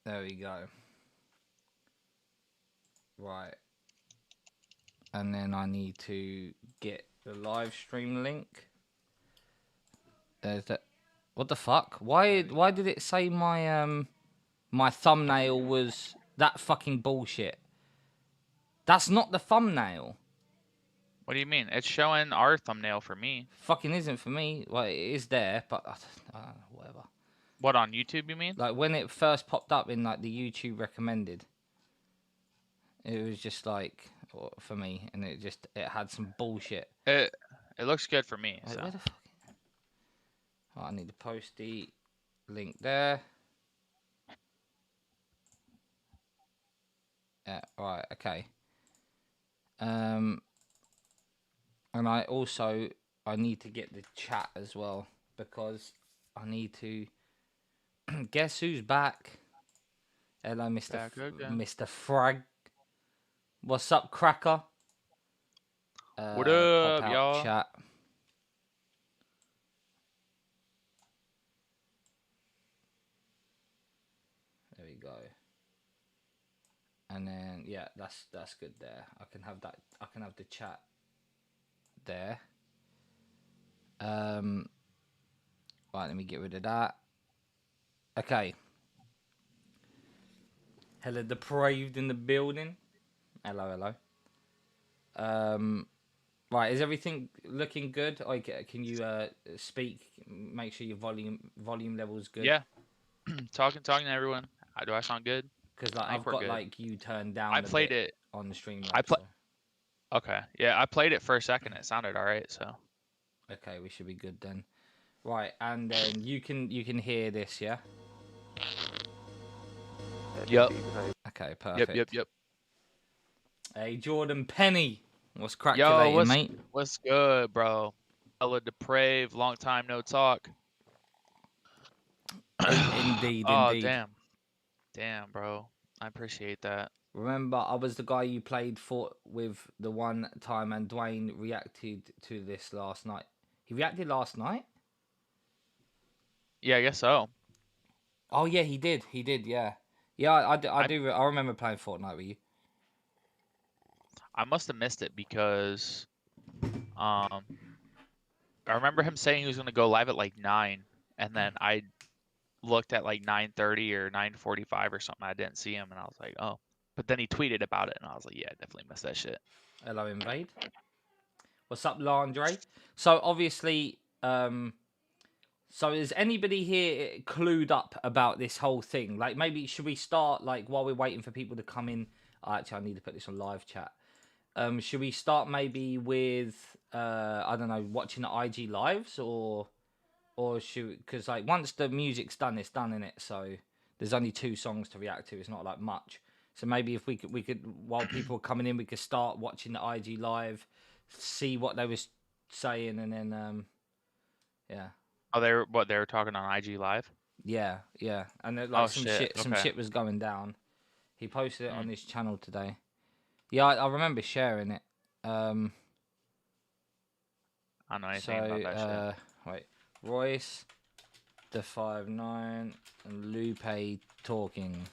There we go. Right. And then I need to get the live stream link. There's that. What the fuck? Why did it say my thumbnail was that fucking bullshit? That's not the thumbnail. What do you mean? It's showing our thumbnail for me. Fucking isn't for me. Well, it is there, but whatever. What, on YouTube you mean? Like when it first popped up in like the YouTube recommended, it was just like for me, and it had some bullshit. It looks good for me. Like, So. where the fuck? Oh, I need to post the link there. Yeah. Right. Okay. And I need to get the chat as well because I need to guess who's back. Hello, Mr. Mr. Frag. What's up, Cracker? What up, y'all? Chat. There we go. And then yeah, that's good there. I can have that. I can have the chat there. Right, let me get rid of that. Okay. Hella depraved in the building. Hello. Right, is everything looking good? Can you speak? Make sure your volume level's good. Yeah. talking to everyone. Do I sound good? Because like I've got good. Like you turned down. I played it on the stream. Okay. Yeah, I played it for a second. It sounded all right. So. Okay, we should be good then. Right, and then you can hear this, yeah. Yep. Okay, perfect. Yep. Hey, Jordan Penny, what's cracking, mate? What's good, bro? Hella depraved, long time no talk. Indeed. Oh, damn, bro. I appreciate that. Remember, I was the guy you played for with the one time, and Dwayne reacted to this last night. He reacted last night? Yeah, I guess so. Oh yeah, he did. Yeah. I do. I remember playing Fortnite with you. I must have missed it because, I remember him saying he was gonna go live at like 9, and then I looked at like 9:30 or 9:45 or something. I didn't see him, and I was like, oh. But then he tweeted about it, and I was like, yeah, I definitely missed that shit. Hello, Invade. What's up, Landre? So obviously, so is anybody here clued up about this whole thing? Like, maybe should we start like while we're waiting for people to come in? Actually, I need to put this on live chat. Should we start maybe with I don't know, watching the IG lives or should, because like once the music's done, it's done, innit? So there's only 2 songs to react to. It's not like much. So maybe if we could while people are coming in, we could start watching the IG live, see what they was saying, and then yeah. Oh, they were talking on IG live? Yeah, and then, like some shit was going down. He posted it on his channel today. Yeah, I remember sharing it. I don't know anything about that shit. Wait, Royce, the 5'9", and Lupe talking.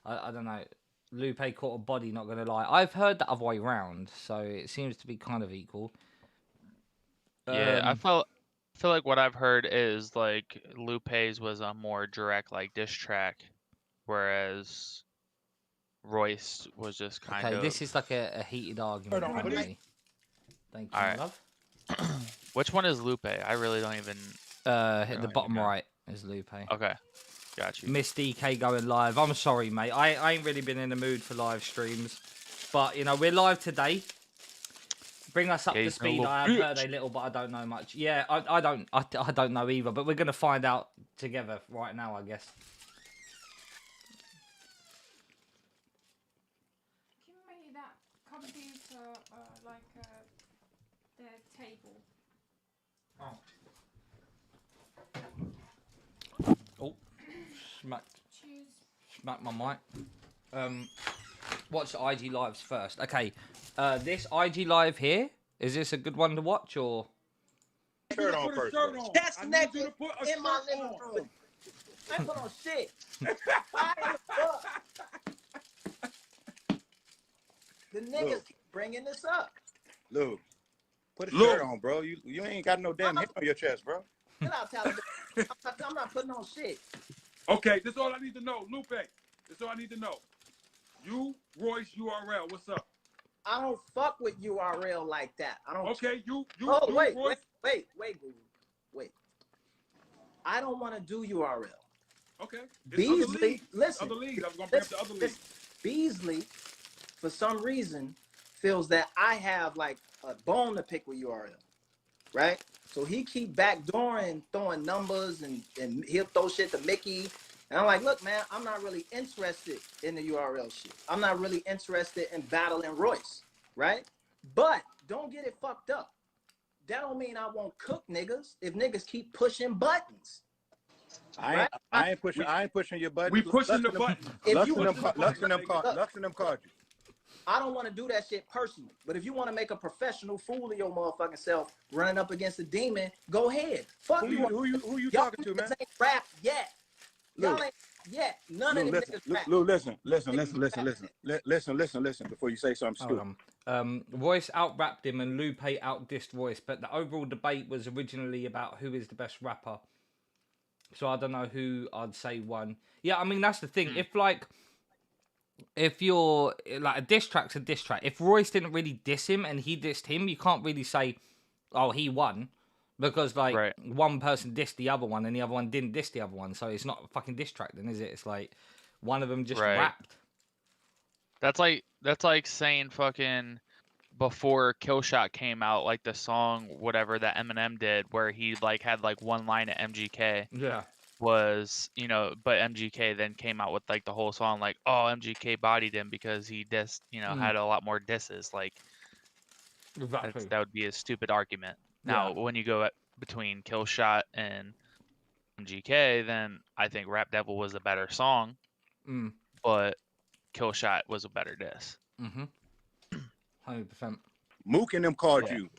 I don't know. Lupe caught a body, not gonna lie. I've heard the other way round, so it seems to be kind of equal. Yeah, I feel like what I've heard is like Lupe's was a more direct like diss track, whereas Royce was just kind of. Okay, this is like a heated argument. Thank you, right. love. Which one is Lupe? I really don't even. Hit the bottom right is Lupe. Okay, got you. Miss DK going live. I'm sorry, mate. I ain't really been in the mood for live streams, but you know we're live today. Bring us up to speed. I have heard a little, but I don't know much. Yeah, I don't know either. But we're gonna find out together right now, I guess. Give me that computer, the table. Oh, smack my mic. Watch the IG lives first. Okay, this IG live here, is this a good one to watch or? Shirt on first. That's naked in my living room. I put on shit. Why the fuck? bringing this up. Lou, put a Lou. shirt on, bro. You ain't got no damn hair on your chest, bro. Get out, Taliban. I'm not putting on shit. Okay, this is all I need to know. Lupe, this is all I need to know. You, Royce, URL, what's up? I don't fuck with URL like that. I don't. Okay, you, Oh, you, wait, Royce. wait, Wait. I don't want to do URL. Okay. It's Beasley, listen. Other leagues. I was gonna bring up the other leagues. Beasley, for some reason, feels that I have like a bone to pick with URL, right? So he keep backdooring, throwing numbers, and he'll throw shit to Mickey. And I'm like, look, man, I'm not really interested in the URL shit. I'm not really interested in battling Royce, right? But don't get it fucked up. That don't mean I won't cook niggas if niggas keep pushing buttons. I ain't pushing your button. We pushing the button. Lux and them called you. I don't want to do that shit personally. But if you want to make a professional fool of your motherfucking self running up against a demon, go ahead. Fuck you. Who you talking to, man? Ain't rap yet. Y'all ain't yet. None of them niggas rap. Lou, listen before you say something stupid. Royce out-rapped him and Lupe out-dissed Royce, but the overall debate was originally about who is the best rapper. So I don't know who I'd say won. Yeah, I mean, that's the thing. If you're, like, a diss track's a diss track. If Royce didn't really diss him and he dissed him, you can't really say, oh, he won. Because, like, one person dissed the other one and the other one didn't diss the other one. So it's not a fucking diss track then, is it? It's like, one of them just rapped. That's like saying fucking before Killshot came out, like the song whatever that Eminem did, where he like had like one line at MGK. Yeah. Was, you know, but MGK then came out with like the whole song, like, oh, MGK bodied him because he dissed, you know, had a lot more disses. Like, exactly. that would be a stupid argument. Now, when you go between Killshot and MGK, then I think Rap Devil was a better song, but Killshot was a better diss. 100%. Mook and them called you.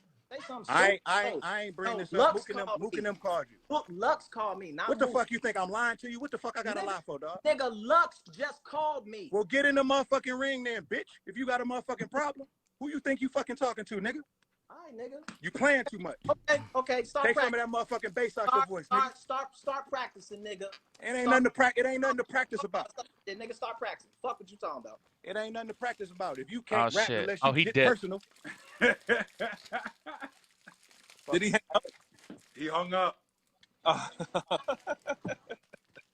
I ain't bringing this up. Mook and them called you. Lux called me. Not what the fuck you think I'm lying to you? What the fuck I gotta lie for, dog? Nigga, Lux just called me. Well, get in the motherfucking ring then, bitch. If you got a motherfucking problem, who you think you fucking talking to, nigga? All right, nigga. You playing too much. Okay. Start Take practicing. some of that motherfucking bass out your voice, nigga. Start practicing, nigga. It ain't nothing to practice about. Nigga, start practicing. Fuck what you talking about. It ain't nothing to practice about. If you can't rap shit. unless you get personal. Did he hang up? He hung up.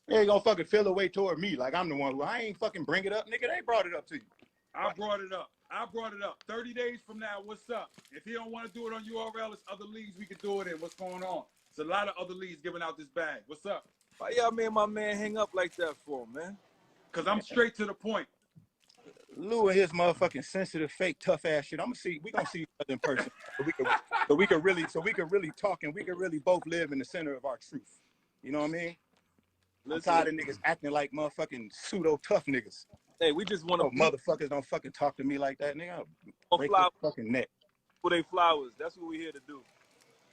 They ain't gonna fucking feel away toward me like I'm the one who I ain't fucking bring it up, nigga. They brought it up to you. I brought it up. 30 days from now, what's up? If he don't want to do it on URL, it's other leagues we can do it in. What's going on? There's a lot of other leagues giving out this bag. What's up? Why y'all made my man hang up like that for, man? Because I'm straight to the point. Lou and his motherfucking sensitive, fake, tough ass shit. We gonna see each other in person. So we can really talk and we can really both live in the center of our truth. You know what I mean? I'm tired of niggas acting like motherfucking pseudo tough niggas. Hey, we just want to motherfuckers don't fucking talk to me like that, nigga. I'll break your fucking neck. For they flowers. That's what we here to do.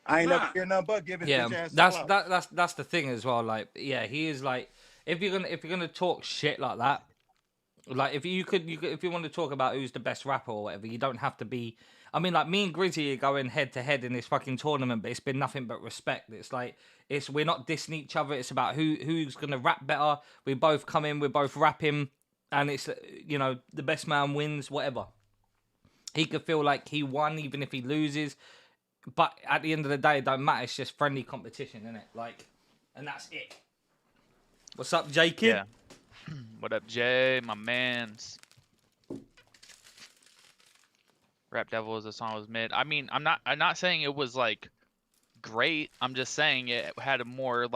I ain't never hear nothing but giving bitch ass that's the thing as well. Like, yeah, he is like, if you're gonna talk shit like that, like if you want to talk about who's the best rapper or whatever, you don't have to be. I mean, like me and Grizzy are going head to head in this fucking tournament, but it's been nothing but respect. It's like we're not dissing each other. It's about who's gonna rap better. We both come in, we're both rapping, and it's, you know, the best man wins. Whatever. He could feel like he won even if he loses, but at the end of the day, it don't matter. It's just friendly competition, isn't it? Like, and that's it. What's up, J Kid? Yeah. What up, Jay? My man's. Rap Devil as a song was mid. I mean, I'm not saying it was like great. I'm just saying it had a more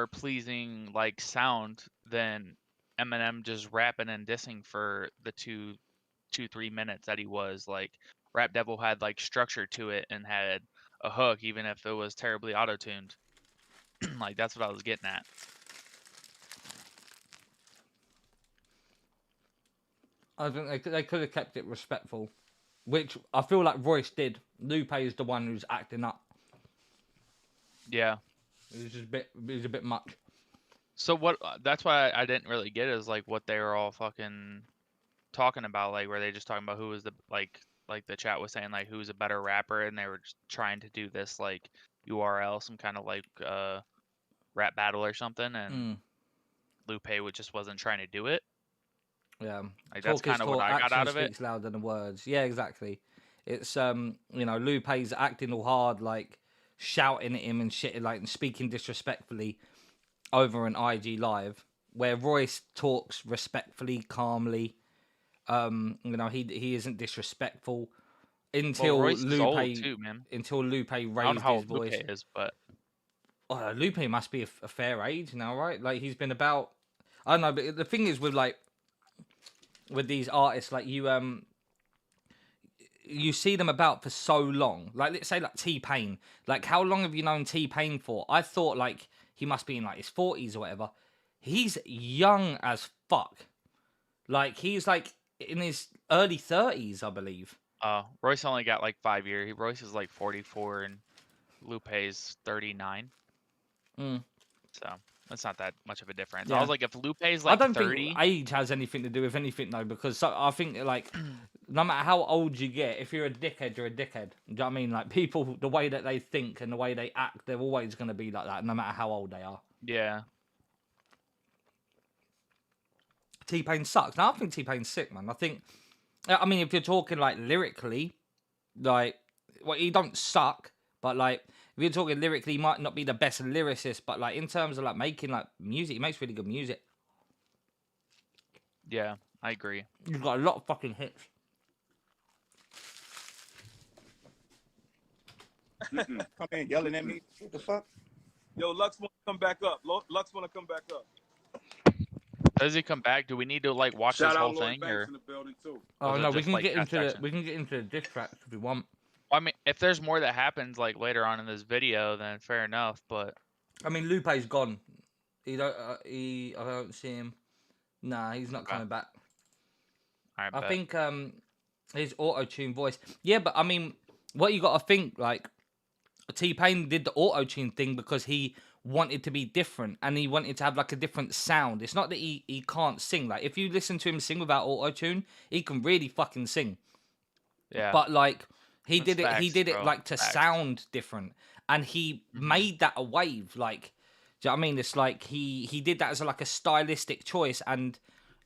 pleasing like sound than Eminem just rapping and dissing for the 2-3 minutes that he was. Like, Rap Devil had like structure to it and had a hook, even if it was terribly auto-tuned. Like, that's what I was getting at. I think they could have kept it respectful, which I feel like Royce did. Lupe is the one who's acting up. Yeah. It was a bit much. So what? That's why I didn't really get is like what they were all fucking talking about, like, were they just talking about who was the like the chat was saying, like, who's a better rapper, and they were just trying to do this like URL, some kind of like rap battle or something, and Lupe just wasn't trying to do it. Yeah, Like, that's talk is kind of what talk. I got Action out of it. speaks louder than words. Yeah, exactly. It's you know, Lupe's acting all hard, like shouting at him and shit, like and speaking disrespectfully over an IG live, where Royce talks respectfully, calmly. You know, he isn't disrespectful Well, until Royce is old Lupe too, man. Lupe I don't know raised how his old Lupe voice. is, but Oh, Lupe must be a fair age now, right? Like he's been about. I don't know, but the thing is with like with these artists, like you see them about for so long. Like let's say like T-Pain. Like how long have you known T-Pain for? I thought like he must be in like his 40s or whatever. He's young as fuck. Like he's like in his early 30s, I believe. Royce only got like 5 years. Royce is like 44 and Lupe's 39. So that's not that much of a difference. I Yeah. was like, if Lupe's I like don't 30, think age has anything to do with anything though, because I think like no matter how old you get, if you're a dickhead, you're a dickhead. Do you know what I mean? Like people, the way that they think and the way they act, they're always going to be like that, no matter how old they are. yeah, T-Pain sucks. Now I think T-Pain's sick, man. I mean, if you're talking like lyrically, like, well, he don't suck, but like, if you're talking lyrically, he might not be the best lyricist, but like in terms of like making like music, he makes really good music. yeah, I agree. He's got a lot of fucking hits. Come in yelling at me. What the fuck? Yo, Lux want to come back up. Lux want to come back up. Does he come back? Do we need to like watch Shout this out whole Lloyd thing, Banks or in the building too. Oh was it no, we just, can like, get that into the section? diss tracks if we want. I mean, if there's more that happens like later on in this video, then fair enough. But I mean, Lupe's gone. I don't see him. Nah, he's not Okay. coming back. I I bet. think his auto-tune voice. Yeah, but I mean, what you got to think, like, T-Pain did the auto-tune thing because he wanted to be different and he wanted to have like a different sound. It's not that he can't sing. Like, if you listen to him sing without auto-tune, he can really fucking sing. Yeah, But like he That's did it facts, bro. like to Facts. sound different. And he made that a wave. Like, do you know what I mean? It's like he did that as like a stylistic choice and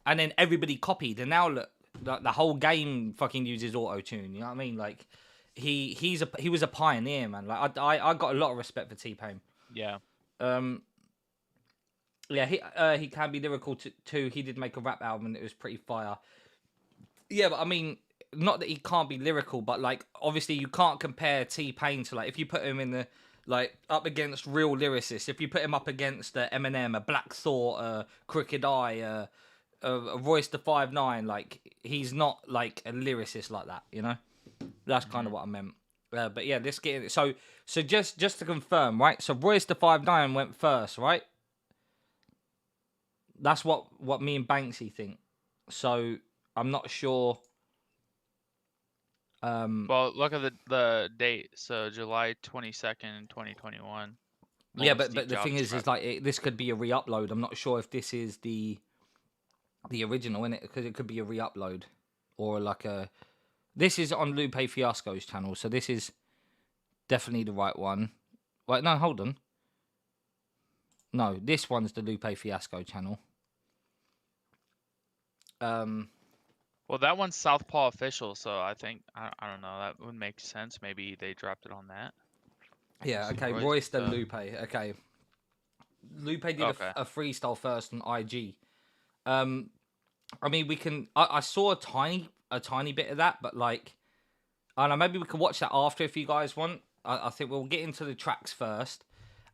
then everybody copied and now look, the whole game fucking uses auto-tune. You know what I mean? Like he was a pioneer, man. Like I got a lot of respect for T-Pain. yeah, Yeah, he can be lyrical too. He did make a rap album and it was pretty fire. Yeah, but I mean, not that he can't be lyrical, but like obviously you can't compare T-Pain to like if you put him in the like up against real lyricists. If you put him up against Eminem, a Black Thought, a Crooked Eye, a Royce the 5'9", like he's not like a lyricist like that. You know, that's kind of what I meant. But yeah, let's get in. So just to confirm, right? So Royce the 5'9" went first, right? That's what me and Banksy think. So I'm not sure. well, look at the date. So July 22nd, 2021. Yeah, Only but Steve the thing Jobs is rap. like this could be a re-upload. I'm not sure if this is the original in it because it could be a re-upload or like a. This is on Lupe Fiasco's channel, so this is definitely the right one. Wait, no, hold on. No, this one's the Lupe Fiasco channel. Well, that one's Southpaw official, so I think I don't know. That would make sense. Maybe they dropped it on that. Yeah, okay. Royce, Royce the Lupe. Okay. Lupe did Okay. a freestyle first on IG. I mean, we can. I saw a tiny bit of that, but like, I don't know. Maybe we can watch that after if you guys want. I think we'll get into the tracks first,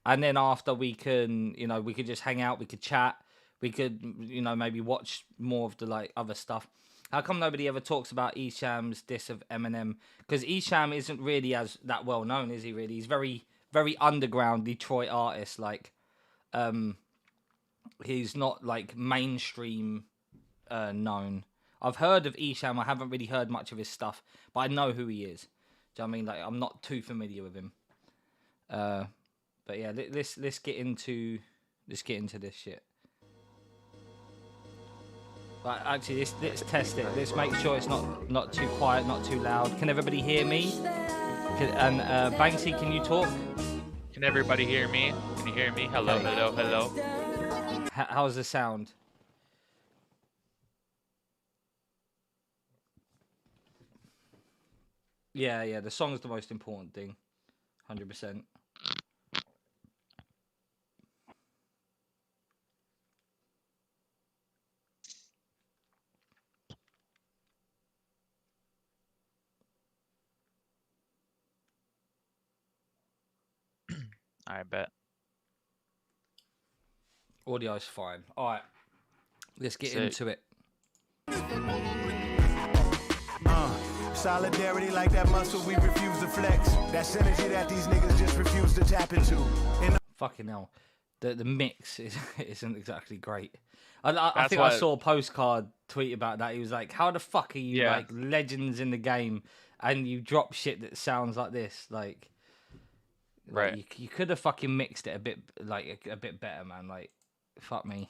and then after we can, we could just hang out. We could chat. We could, maybe watch more of the like other stuff. How come nobody ever talks about Esham's diss of Eminem? Because Esham isn't really as that well known, is he? Really, he's very, very underground Detroit artist. Like, he's not like mainstream known. I've heard of Esham. I haven't really heard much of his stuff, but I know who he is. Do you know what I mean? Like, I'm not too familiar with him. But yeah, let's get into this shit. Right, actually, let's test it. Let's make sure it's not too quiet, not too loud. Can everybody hear me? And Banksy, can you talk? Can everybody hear me? Can you hear me? Hello, Okay. hello, hello. How's the sound? Yeah, the song's the most important thing. 100%. I bet. Audio's fine. All right, let's get Sick. into it. Solidarity like that muscle we refuse to flex. That synergy that these niggas just refuse to tap into. Fucking hell, the mix isn't exactly great. I That's think I why- saw a postcard tweet about that. He was like, "How the fuck are you Yeah. like legends in the game, and you drop shit that sounds like this?" Like Right. you could have fucking mixed it a bit like a bit better, man. Like, fuck me.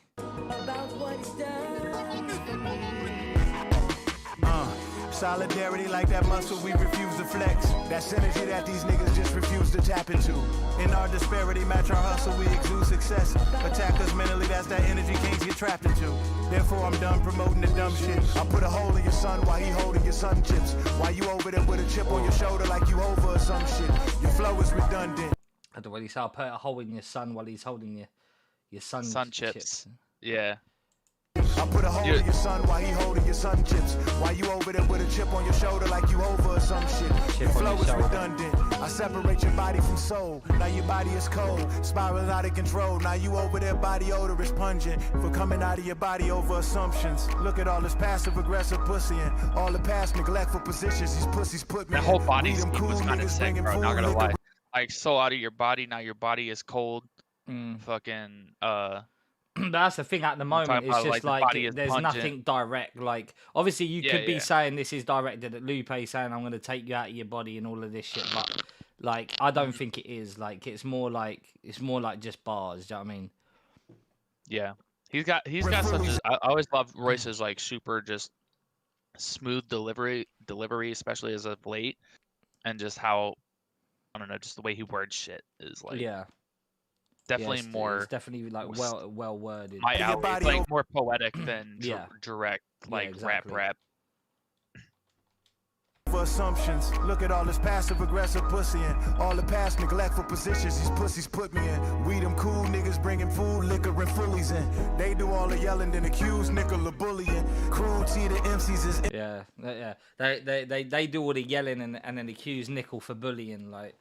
Solidarity like that muscle we refuse to flex. That synergy that these niggas just refuse to tap into. In our disparity, match our hustle, we exude success. Attack us mentally, that's that energy kings get trapped into. Therefore, I'm done promoting the dumb shit. I put a hole in your son while he holding your sun chips. While you over there with a chip on your shoulder like you over or some shit. Your flow is redundant. I don't know what he said. I'll put a hole in your son while he's holding your sun chips. Yeah. I put a hole in your son while he holding your sun chips. While you over there with a chip on your shoulder like you over or some shit. Your flow is redundant. I separate your body from soul. Now your body is cold, spiraling out of control. Now you over there, body odor is pungent. For coming out of your body over assumptions. Look at all this passive aggressive pussy and all the past neglectful positions these pussies put me That in. whole body We them scheme was cool kind of niggas sick, bringing bro. food, Not gonna liquor, lie. Like, so out of your body, now your body is cold. Mm. Fucking, That's the thing at the moment. talking It's about, just like, the body is there's pungent. nothing direct. Like, obviously, you Yeah, could be yeah. saying this is directed at Lupe, saying I'm going to take you out of your body and all of this shit. But like, I don't think it is. Like, it's more like just bars. Do you know what I mean? yeah. He's got such a, I always love Royce's, like, super just smooth delivery, especially as of late. And just how, I don't know, just the way he words shit is, like, Yeah, definitely it's, more It's definitely like well worded. my Your alley. It's body like more poetic than Yeah. direct, like, exactly. rap. for assumptions. Look at all this passive aggressive pussy and all the past neglectful positions these pussies put me in. We them cool niggas bringing food, liquor, and fullies in. They do all the yelling, then accuse nickel of bullying. Cruelty to MCs is Yeah. They do all the yelling and then accuse Nickel for bullying. Like,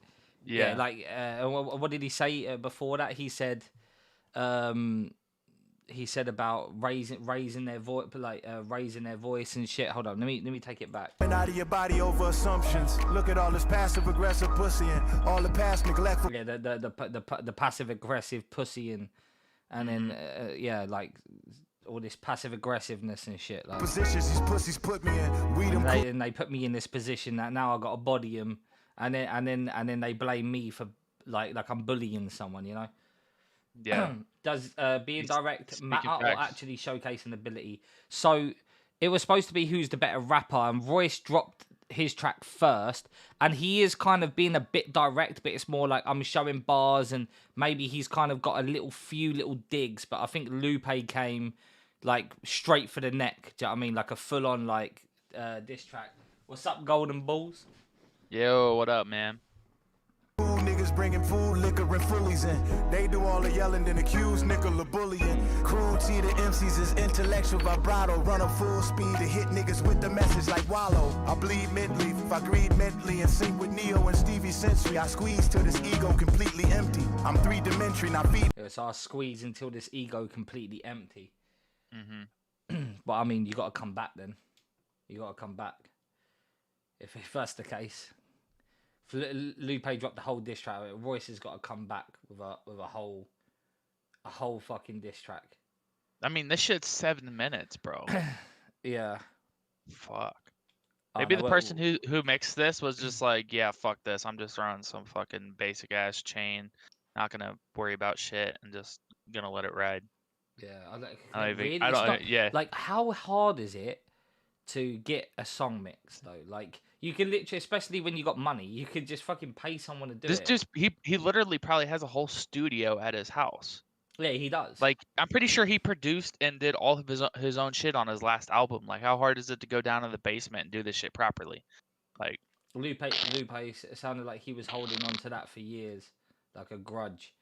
Yeah. like what did he say before that? He said about raising their voice, like raising their voice and shit. Hold on, let me take it back. out of your body over assumptions. Look at all this passive aggressive pussy and all the past neglectful. Yeah, the passive aggressive pussy and then yeah, like all this passive aggressiveness and shit. Like, Positions these pussies put me in. We them cool. and they put me in this position that now I got to body them, and then they blame me for like I'm bullying someone, you know. Yeah. Does being direct speaking matter or facts. actually showcasing ability? So it was supposed to be who's the better rapper, and Royce dropped his track first, and he is kind of being a bit direct, but it's more like I'm showing bars, and maybe he's kind of got a few little digs, but I think Lupe came like straight for the neck. Do you know what I mean? Like a full on like diss track. What's up, Golden Balls? Yo, what up, man? Cool niggas bringing food, liquor, and fullies in. They do all the yelling, then accuse nickel of bullying. Cruelty to MCs is intellectual vibrato. Run up full speed to hit niggas with the message like wallow. I bleed mentally, if I greed mentally in sync with Neo and Stevie Sensory. I squeeze till this ego completely empty. I'm three-dimensional, now feed. Yeah, so I squeeze until this ego completely empty. Mm-hmm. But I mean, you got to come back then. You got to come back. If that's the case, if Lupe dropped the whole diss track, Royce has got to come back with a whole fucking diss track. I mean, this shit's 7 minutes, bro. Yeah. Fuck. I Maybe know, the person who mixed this was just like, yeah, fuck this. I'm just throwing some fucking basic ass chain. Not gonna worry about shit and just gonna let it ride. Yeah, I don't, I don't even. really, I it's don't. not Yeah. like how hard is it to get a song mixed though? Like you can literally, especially when you got money, you could just fucking pay someone to do This it. just he literally probably has a whole studio at his house. Yeah, he does. Like I'm pretty sure he produced and did all of his own shit on his last album. Like how hard is it to go down to the basement and do this shit properly? Like Lupe it sounded like he was holding on to that for years, like a grudge.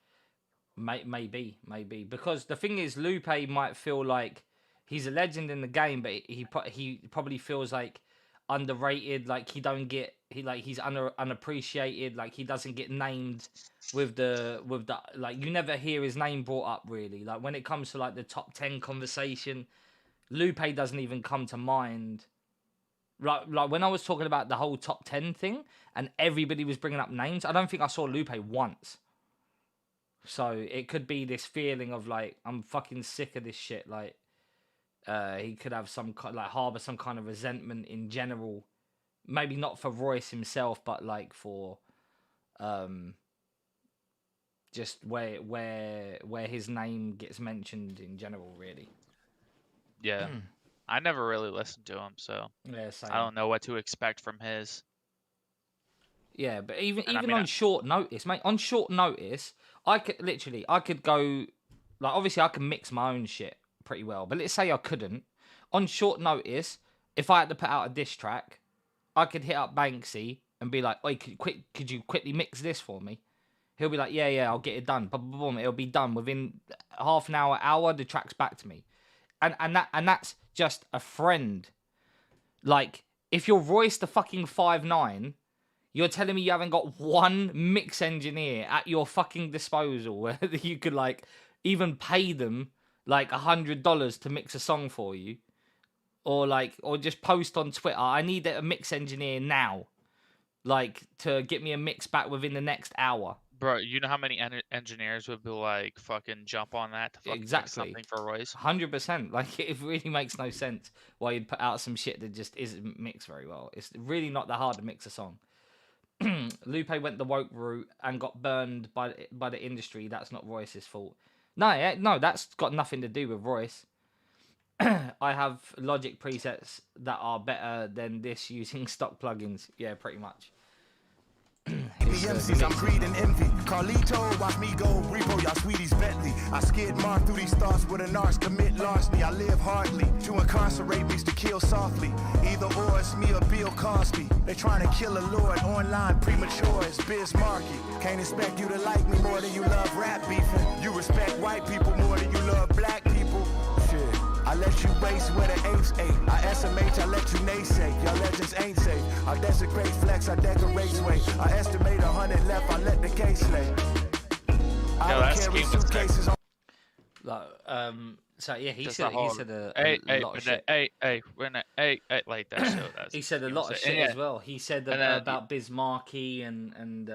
Maybe, because the thing is, Lupe might feel like he's a legend in the game, but he probably feels like underrated. Like he's unappreciated. Like he doesn't get named with the like you never hear his name brought up really. Like when it comes to like the top 10 conversation, Lupe doesn't even come to mind. Like when I was talking about the whole top 10 thing and everybody was bringing up names, I don't think I saw Lupe once. So it could be this feeling of like, I'm fucking sick of this shit. Like, he could have harbor some kind of resentment in general. Maybe not for Royce himself, but like for, just where his name gets mentioned in general, really. yeah, I never really listened to him, so Yeah, same. I don't know what to expect from his. Yeah, but even And I mean, on short notice, mate. On short notice, I could go, like obviously I can mix my own shit pretty well. But let's say I couldn't. On short notice, if I had to put out a diss track, I could hit up Banksy and be like, "Oi, could you quickly mix this for me?" He'll be like, "Yeah, I'll get it done." Boom, boom, boom. It'll be done within half an hour. The track's back to me, and that's just a friend. Like if you're Royce the fucking 5'9", you're telling me you haven't got one mix engineer at your fucking disposal where you could like even pay them like $100 to mix a song for you, or just post on Twitter, I need a mix engineer now, like to get me a mix back within the next hour. Bro, you know how many engineers would be like fucking jump on that to fucking mix something for Royce? 100%. Like it really makes no sense why you'd put out some shit that just isn't mixed very well. It's really not that hard to mix a song. Lupe went the woke route and got burned by the industry. That's not Royce's fault. No, that's got nothing to do with Royce. I have Logic presets that are better than this using stock plugins. Yeah, pretty much. MCs, I'm greed and envy. Carlito, watch me go. Repo, y'all sweeties, Bentley. I skid mark through these thoughts with a narc, commit larceny. I live hardly. To incarcerate means to kill softly. Either or, it's me or Bill Cosby. They trying to kill a lord online, premature. It's Biz Markie. Can't expect you to like me more than you love rap beefing. You respect white people more than you love black people. Shit. I let you waste where the apes ate. I SMH, I let you naysay. Your legends ain't safe. I desecrate flex, I decorate sway. I estimate 100 left, I let the case lay. I don't carry suitcases on. Like, so yeah, he Just said a whole, he said a hey, lot of shit. hey, like that. So that's, He said a you know lot what of I'm shit saying? as well. He said And then- about Bismarcky and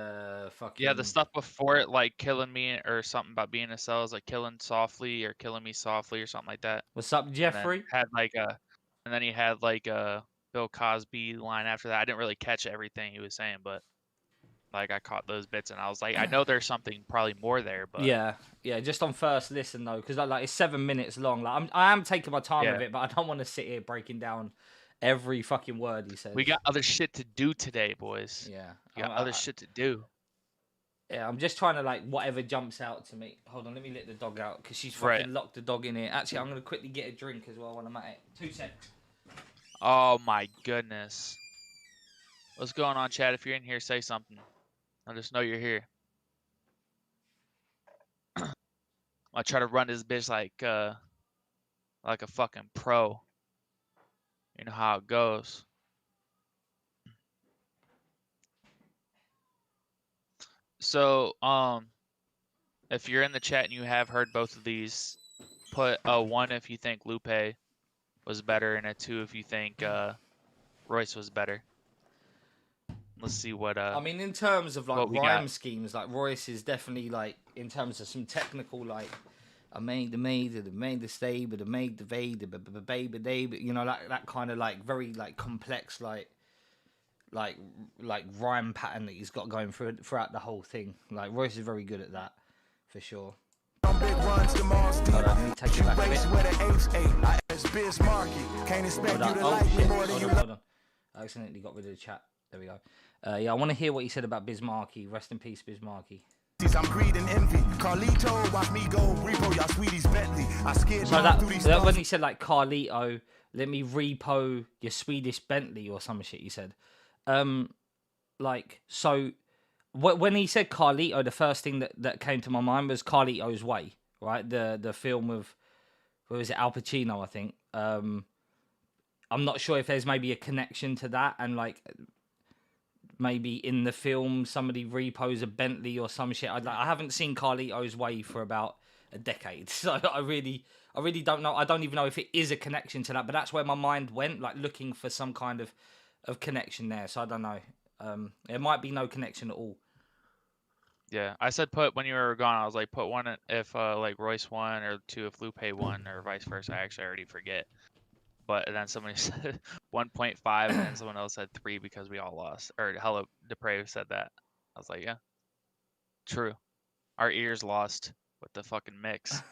fucking Yeah, the stuff before it, like killing me or something about being a cell is like killing softly or killing me softly or something like that. What's up, And Jeffrey? then he had like a Bill Cosby line after that. I didn't really catch everything he was saying, but like I caught those bits and I was like, I know there's something probably more there, but Yeah, just on first listen though, because like it's 7 minutes long. Like I am taking my time with Yeah. it, but I don't want to sit here breaking down every fucking word he says. we got other shit to do today, boys. Yeah, We got other shit to do. Yeah, I'm just trying to like whatever jumps out to me. Hold on, let me let the dog out because she's fucking Right. locked the dog in here. Actually, I'm gonna quickly get a drink as well when I'm at it. 2 seconds. Oh my goodness. What's going on, Chad? If you're in here, say something. Let us know you're here. I try to run this bitch like a fucking pro. You know how it goes. So, if you're in the chat and you have heard both of these, put a 1 if you think Lupe was better and a 2 if you think Royce was better. Let's see what I mean, in terms of like what we rhyme got. schemes, like Royce is definitely like in terms of some technical like. I made the stay, but I made the baby, baby, you know, that kind of like very like complex like rhyme pattern that he's got going throughout the whole thing. Like Royce is very good at that, for sure. On big runs, the malls deep. Hold on, let me take it You back a race bit. where the apes ate. I ask Biz Markie. Can't expect Hold you on. to Oh like me shit. more than Hold you on, love. hold on. I accidentally got rid of the chat. There we go. Yeah, I want to hear what he said about Biz Markie. Rest in peace, Biz Markie. I'm greed and envy. Carlito, watch me go. Repo y'all sweeties Bentley. I scared So down through these that when stars. he said like Carlito, let me repo your Swedish Bentley or some shit. He said, like so. When he said Carlito, the first thing that came to my mind was Carlito's Way, right? The film of, what was it, Al Pacino, I think. I'm not sure if there's maybe a connection to that, and like maybe in the film somebody repos a Bentley or some shit. I haven't seen Carlito's Way for about a decade, so I really don't know. I don't even know if it is a connection to that, but that's where my mind went, like looking for some kind of connection there. So I don't know. There might be no connection at all. Yeah, I said put when you were gone. I was like put one if like Royce won, or two if Lupe won, or vice versa. I actually already forget. But then somebody said 1.5, and then someone else said 3 because we all lost. Or Hello Depraved said that. I was like, yeah, true. Our ears lost with the fucking mix.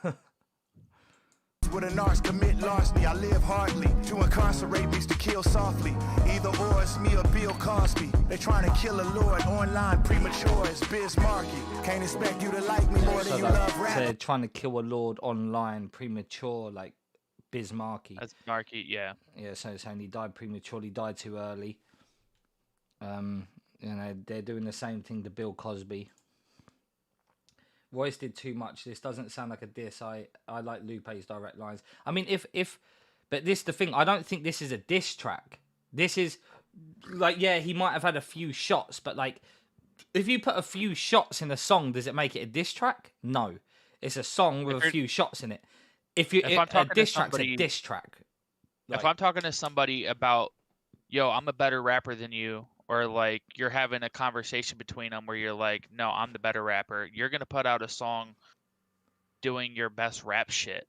With a narc commit larceny, I live hardly. To incarcerate means to kill softly. Either or, it's me or Bill Cosby. They trying to kill a lord online premature. It's Biz Markie. Can't expect you to like me more than So you like, love rap. they're trying to kill a lord online premature, like Biz Markie. That's Marky, yeah. Yeah, so it's saying he died prematurely, died too early. You know, they're doing the same thing to Bill Cosby. Royce did too much. This doesn't sound like a diss. I like Lupe's direct lines. I mean, but this the thing. I don't think this is a diss track. This is like, yeah, he might have had a few shots, but like, if you put a few shots in a song, does it make it a diss track? No, it's a song with a few shots in it. If I'm talking a diss to track's a somebody, diss track. if I'm talking to somebody about, yo, I'm a better rapper than you, or like you're having a conversation between them where you're like, no, I'm the better rapper, you're gonna put out a song doing your best rap shit.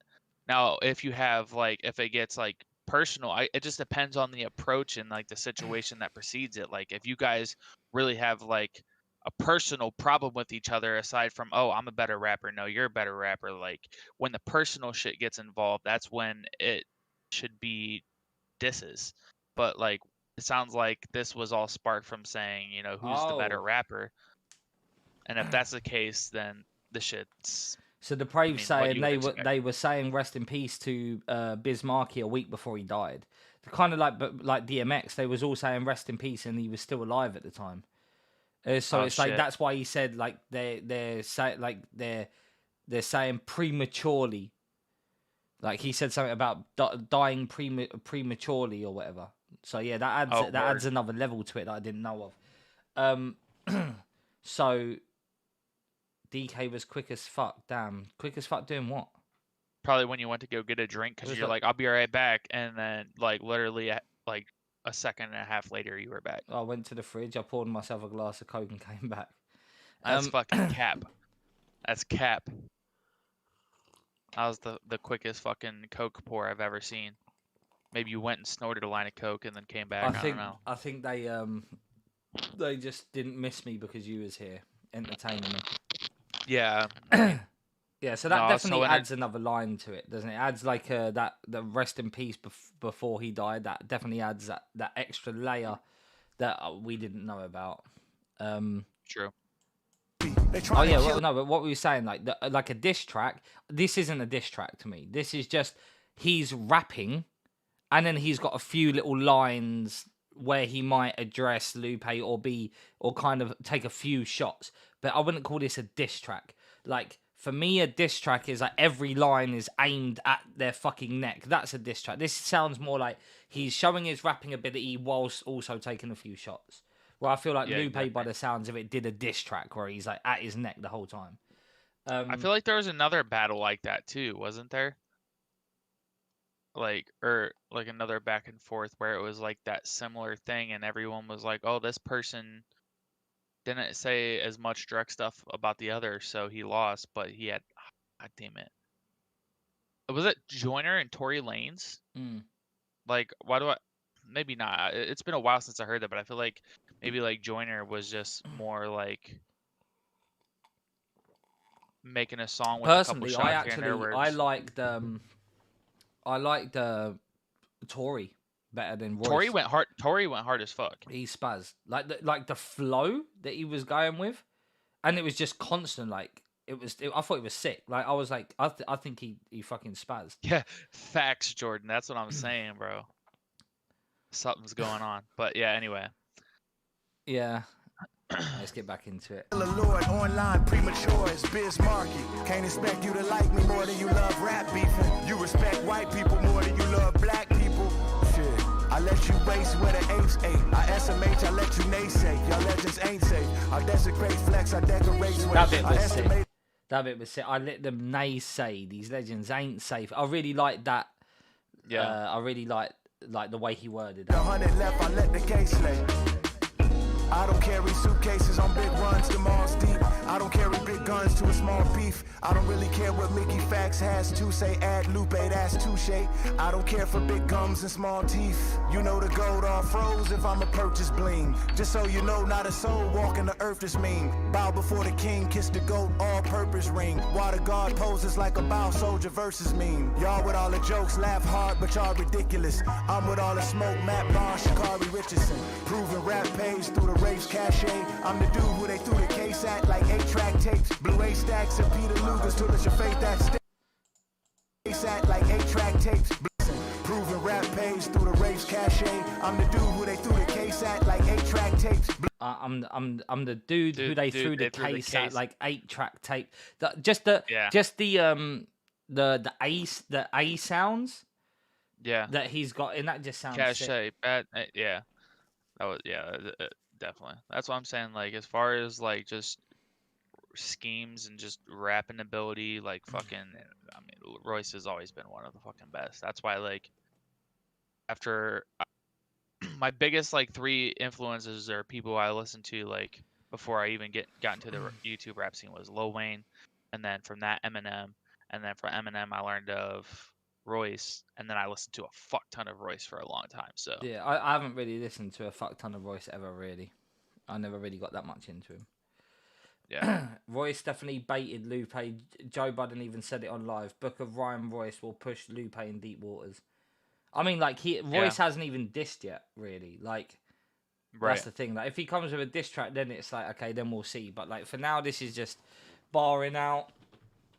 Now, if you have like, if it gets like personal, it just depends on the approach and like the situation that precedes it. Like if you guys really have like a personal problem with each other, aside from, oh, I'm a better rapper, no, you're a better rapper, like when the personal shit gets involved, that's when it should be disses. But like it sounds like this was all sparked from saying, you know, who's the better rapper. And if that's the case, then the shit's, So the Brave saying you would expect. they were saying rest in peace to Biz Markie a week before he died. Kind of like DMX, they was all saying rest in peace, and he was still alive at the time. So it's like, that's why he said like they're saying prematurely. Like he said something about dying prematurely or whatever. So yeah, that adds another level to it that I didn't know of. So DK was quick as fuck. Damn, quick as fuck doing what? Probably when you went to go get a drink, because you're like, I'll be right back, and then like literally like a second and a half later you were back. I went to the fridge, I poured myself a glass of Coke and came back. That's fucking cap. That's cap. That was the quickest fucking Coke pour I've ever seen. Maybe you went and snorted a line of Coke and then came back. I don't know. I think they just didn't miss me because you was here entertaining me. Yeah. Yeah, so that definitely adds another line to it, doesn't it? It adds like the rest in peace before he died. That definitely adds that extra layer that we didn't know about. True. Oh yeah, well, no, but what we were saying, like a diss track. This isn't a diss track to me. This is just he's rapping, and then he's got a few little lines where he might address Lupe or kind of take a few shots. But I wouldn't call this a diss track. Like, for me, a diss track is like every line is aimed at their fucking neck. That's a diss track. This sounds more like he's showing his rapping ability whilst also taking a few shots. Well, I feel like Lupe, exactly, by the sounds of it, did a diss track where he's like at his neck the whole time. I feel like there was another battle like that too, wasn't there? Like, or like another back and forth where it was like that similar thing, and everyone was like, "Oh, this person didn't say as much direct stuff about the other, so he lost." But he had, God damn it, was it Joyner and Tory Lanez? Like, why do I? Maybe not. It's been a while since I heard that, but I feel like maybe like Joyner was just more like making a song with Personally, a couple shots here and there. I liked Tory better than Royce. Tory went hard. Tory went hard as fuck. He spazzed like the flow that he was going with, and it was just constant. Like I thought it was sick. Like I was like, I think he fucking spazzed. Yeah, facts, Jordan. That's what I'm saying, bro. Something's going on. But yeah, anyway. Yeah. Let's get back into it. Lord, online premature as biz market. Can't expect you to like me more than you love rap beefing. You respect white people more than you love black people. Shit, I let you waste where the apes ate. I SMH, I let you naysay. Y'all legends ain't safe. I desecrate flex, I decorate sway. That bit was sick. That bit was sick. I let them naysay. These legends ain't safe. I really like that. Yeah. I really like the way he worded The that. 100 left, I let the case lay. I don't carry suitcases on big runs to Mars deep. I don't carry big guns to a small beef. I don't really care what Mickey Fax has to say. Add Lupe, that's touche. I don't care for big gums and small teeth. You know the gold all froze if I'm a purchase bling. Just so you know, not a soul walking the earth is mean. Bow before the king, kiss the goat, all-purpose ring. Water guard poses like a bow soldier versus mean. Y'all with all the jokes laugh hard, but y'all ridiculous. I'm with all the smoke, Matt Barr, Shakari Richardson. Proving rap pays through the race cachet. I'm the dude who they threw the case at like 8-track tapes. Blue A stacks and Peter Luger's till it's your faith that stays at like 8-track tapes. Proving rap pays through the race cachet. I'm the dude who they threw the case at like 8-track tapes. I'm the dude who they threw the case at like 8-track tape. Just the A sounds. Yeah. That he's got in that just sounds Cachet, sick. yeah. That was definitely. That's what I'm saying. Like as far as like just schemes and just rapping ability, like fucking. I mean, Royce has always been one of the fucking best. That's why like after my biggest like 3 influences or people I listened to like before I even got into the YouTube rap scene was Lil Wayne, and then from that Eminem, and then from Eminem I learned of Royce, and then I listened to a fuck ton of Royce for a long time. So yeah, I haven't really listened to a fuck ton of Royce ever really. I never really got that much into him. Yeah. Royce definitely baited Lupe. Joe Budden even said it on live. Book of Ryan Royce will push Lupe in deep waters. I mean, like Royce hasn't even dissed yet, really. Like that's the thing. Like if he comes with a diss track, then it's like okay, then we'll see. But like for now, this is just barring out.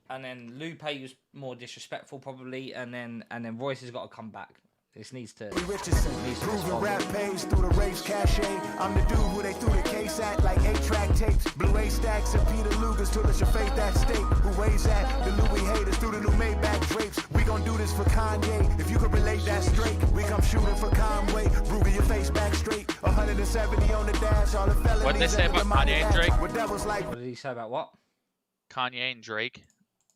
And then Lupe was more disrespectful probably, and then Royce has got to come back. This needs to Proving rap pays through the race cachet. I'm the dude who they threw the case at like 8-track tapes. Blue A stacks and Peter Luger's till it's your faith at stake. Who weighs at the Louis haters through the new Maybach drapes. We gon' do this for Kanye. If you could relate that straight, we come shooting for Conway. Ruby your face back straight. 170 on the dash. All the felonies. What did they say about Kanye and Drake? What did he say about what? Kanye and Drake.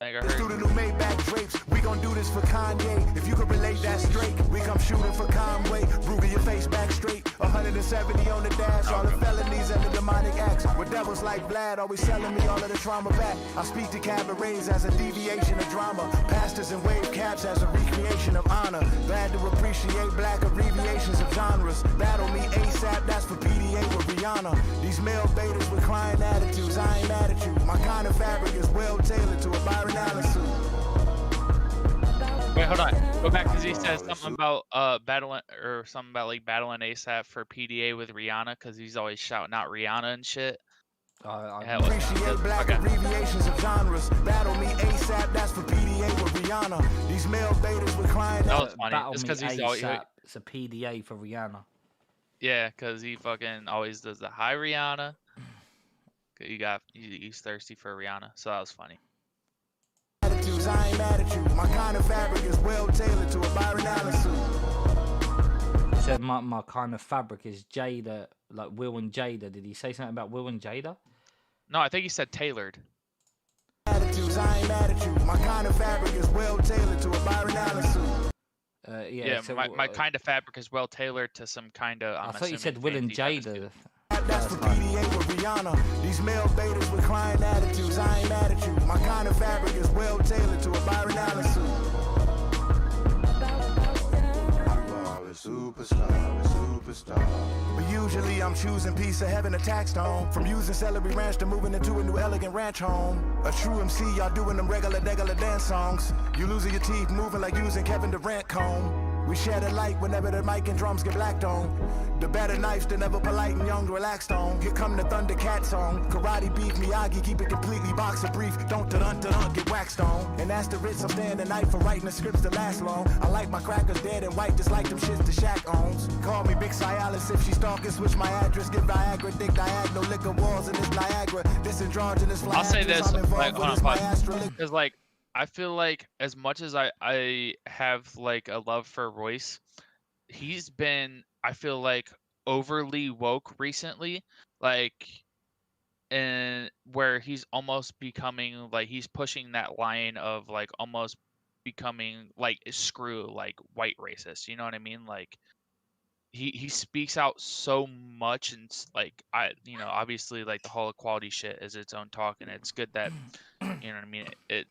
I think I Through heard. the new Maybach drapes, we gon' do this for Kanye. If you could relate that straight, we come shooting for Conway. Ruby your face back straight. 170 on the dash. All the felonies and the demonic acts. With devils like Vlad always selling me all of the trauma back. I speak to cabarets as a deviation of drama. Pastors and wave caps as a recreation of honor. Glad to appreciate black abbreviations of genres. Battle me ASAP, that's for PDA with Rihanna. These male betas with crying attitudes, I ain't mad at you. My kind of fabric is well tailored to a Byron Allen suit. Wait, hold on. Go back because he says something about battling or something about like battling ASAP for PDA with Rihanna because he's always shouting out Rihanna and shit. Appreciate black abbreviations of genres. Battle me ASAP, that's for PDA with Rihanna. These male betas with crying That was funny. Battle It's Me because he's always ASAP. It's a PDA for Rihanna. yeah, because he fucking always does the hi Rihanna. He's thirsty for Rihanna, so that was funny. attitudes, I ain't mad at you. My kind of fabric is well tailored to a Byron Allen suit. He said my kind of fabric is Jada, like Will and Jada. Did he say something about Will and Jada? No, I think he said tailored. Attitudes, I ain't mad at you. My kind of fabric is well tailored to a Byron Allen suit. Yeah, so, my kind of fabric is well tailored to some kind of. I thought you said Will and Jada. That's for PDA with Rihanna. These male betas with crying attitudes, I ain't mad at you. My kind of fabric is well tailored to a Byron Allen suit. Superstar. We use Usually I'm choosing peace of heaven, a tax stone. From using celery ranch to moving into a new elegant ranch home. A true MC, y'all doing them regular dance songs. You losing your teeth, moving like using Kevin Durant comb. We share the light whenever the mic and drums get blacked on. The better knives, the never polite and young, relaxed on. Here come the Thundercat song. Karate beef, Miyagi, keep it completely boxer brief. Don't get waxed on. And that's the Ritz, I'm staying the night for writing the scripts that last long. I like my crackers dead and white, just like them shits the Shaq owns. Call me Big Cialis if she stalking, switch my address, get Viagra, dick diagonal, liquor walls in this Niagara. This androgynous fly. I'll say this, I'm involved like, with hold this on, maestro. because like I feel like as much as I have like a love for Royce, he's been, I feel like, overly woke recently, like, and where he's almost becoming like he's pushing that line of like almost becoming like screw like white racist. You know what I mean? Like he speaks out so much, and like obviously like the whole equality shit is its own talk, and it's good that you know what I mean,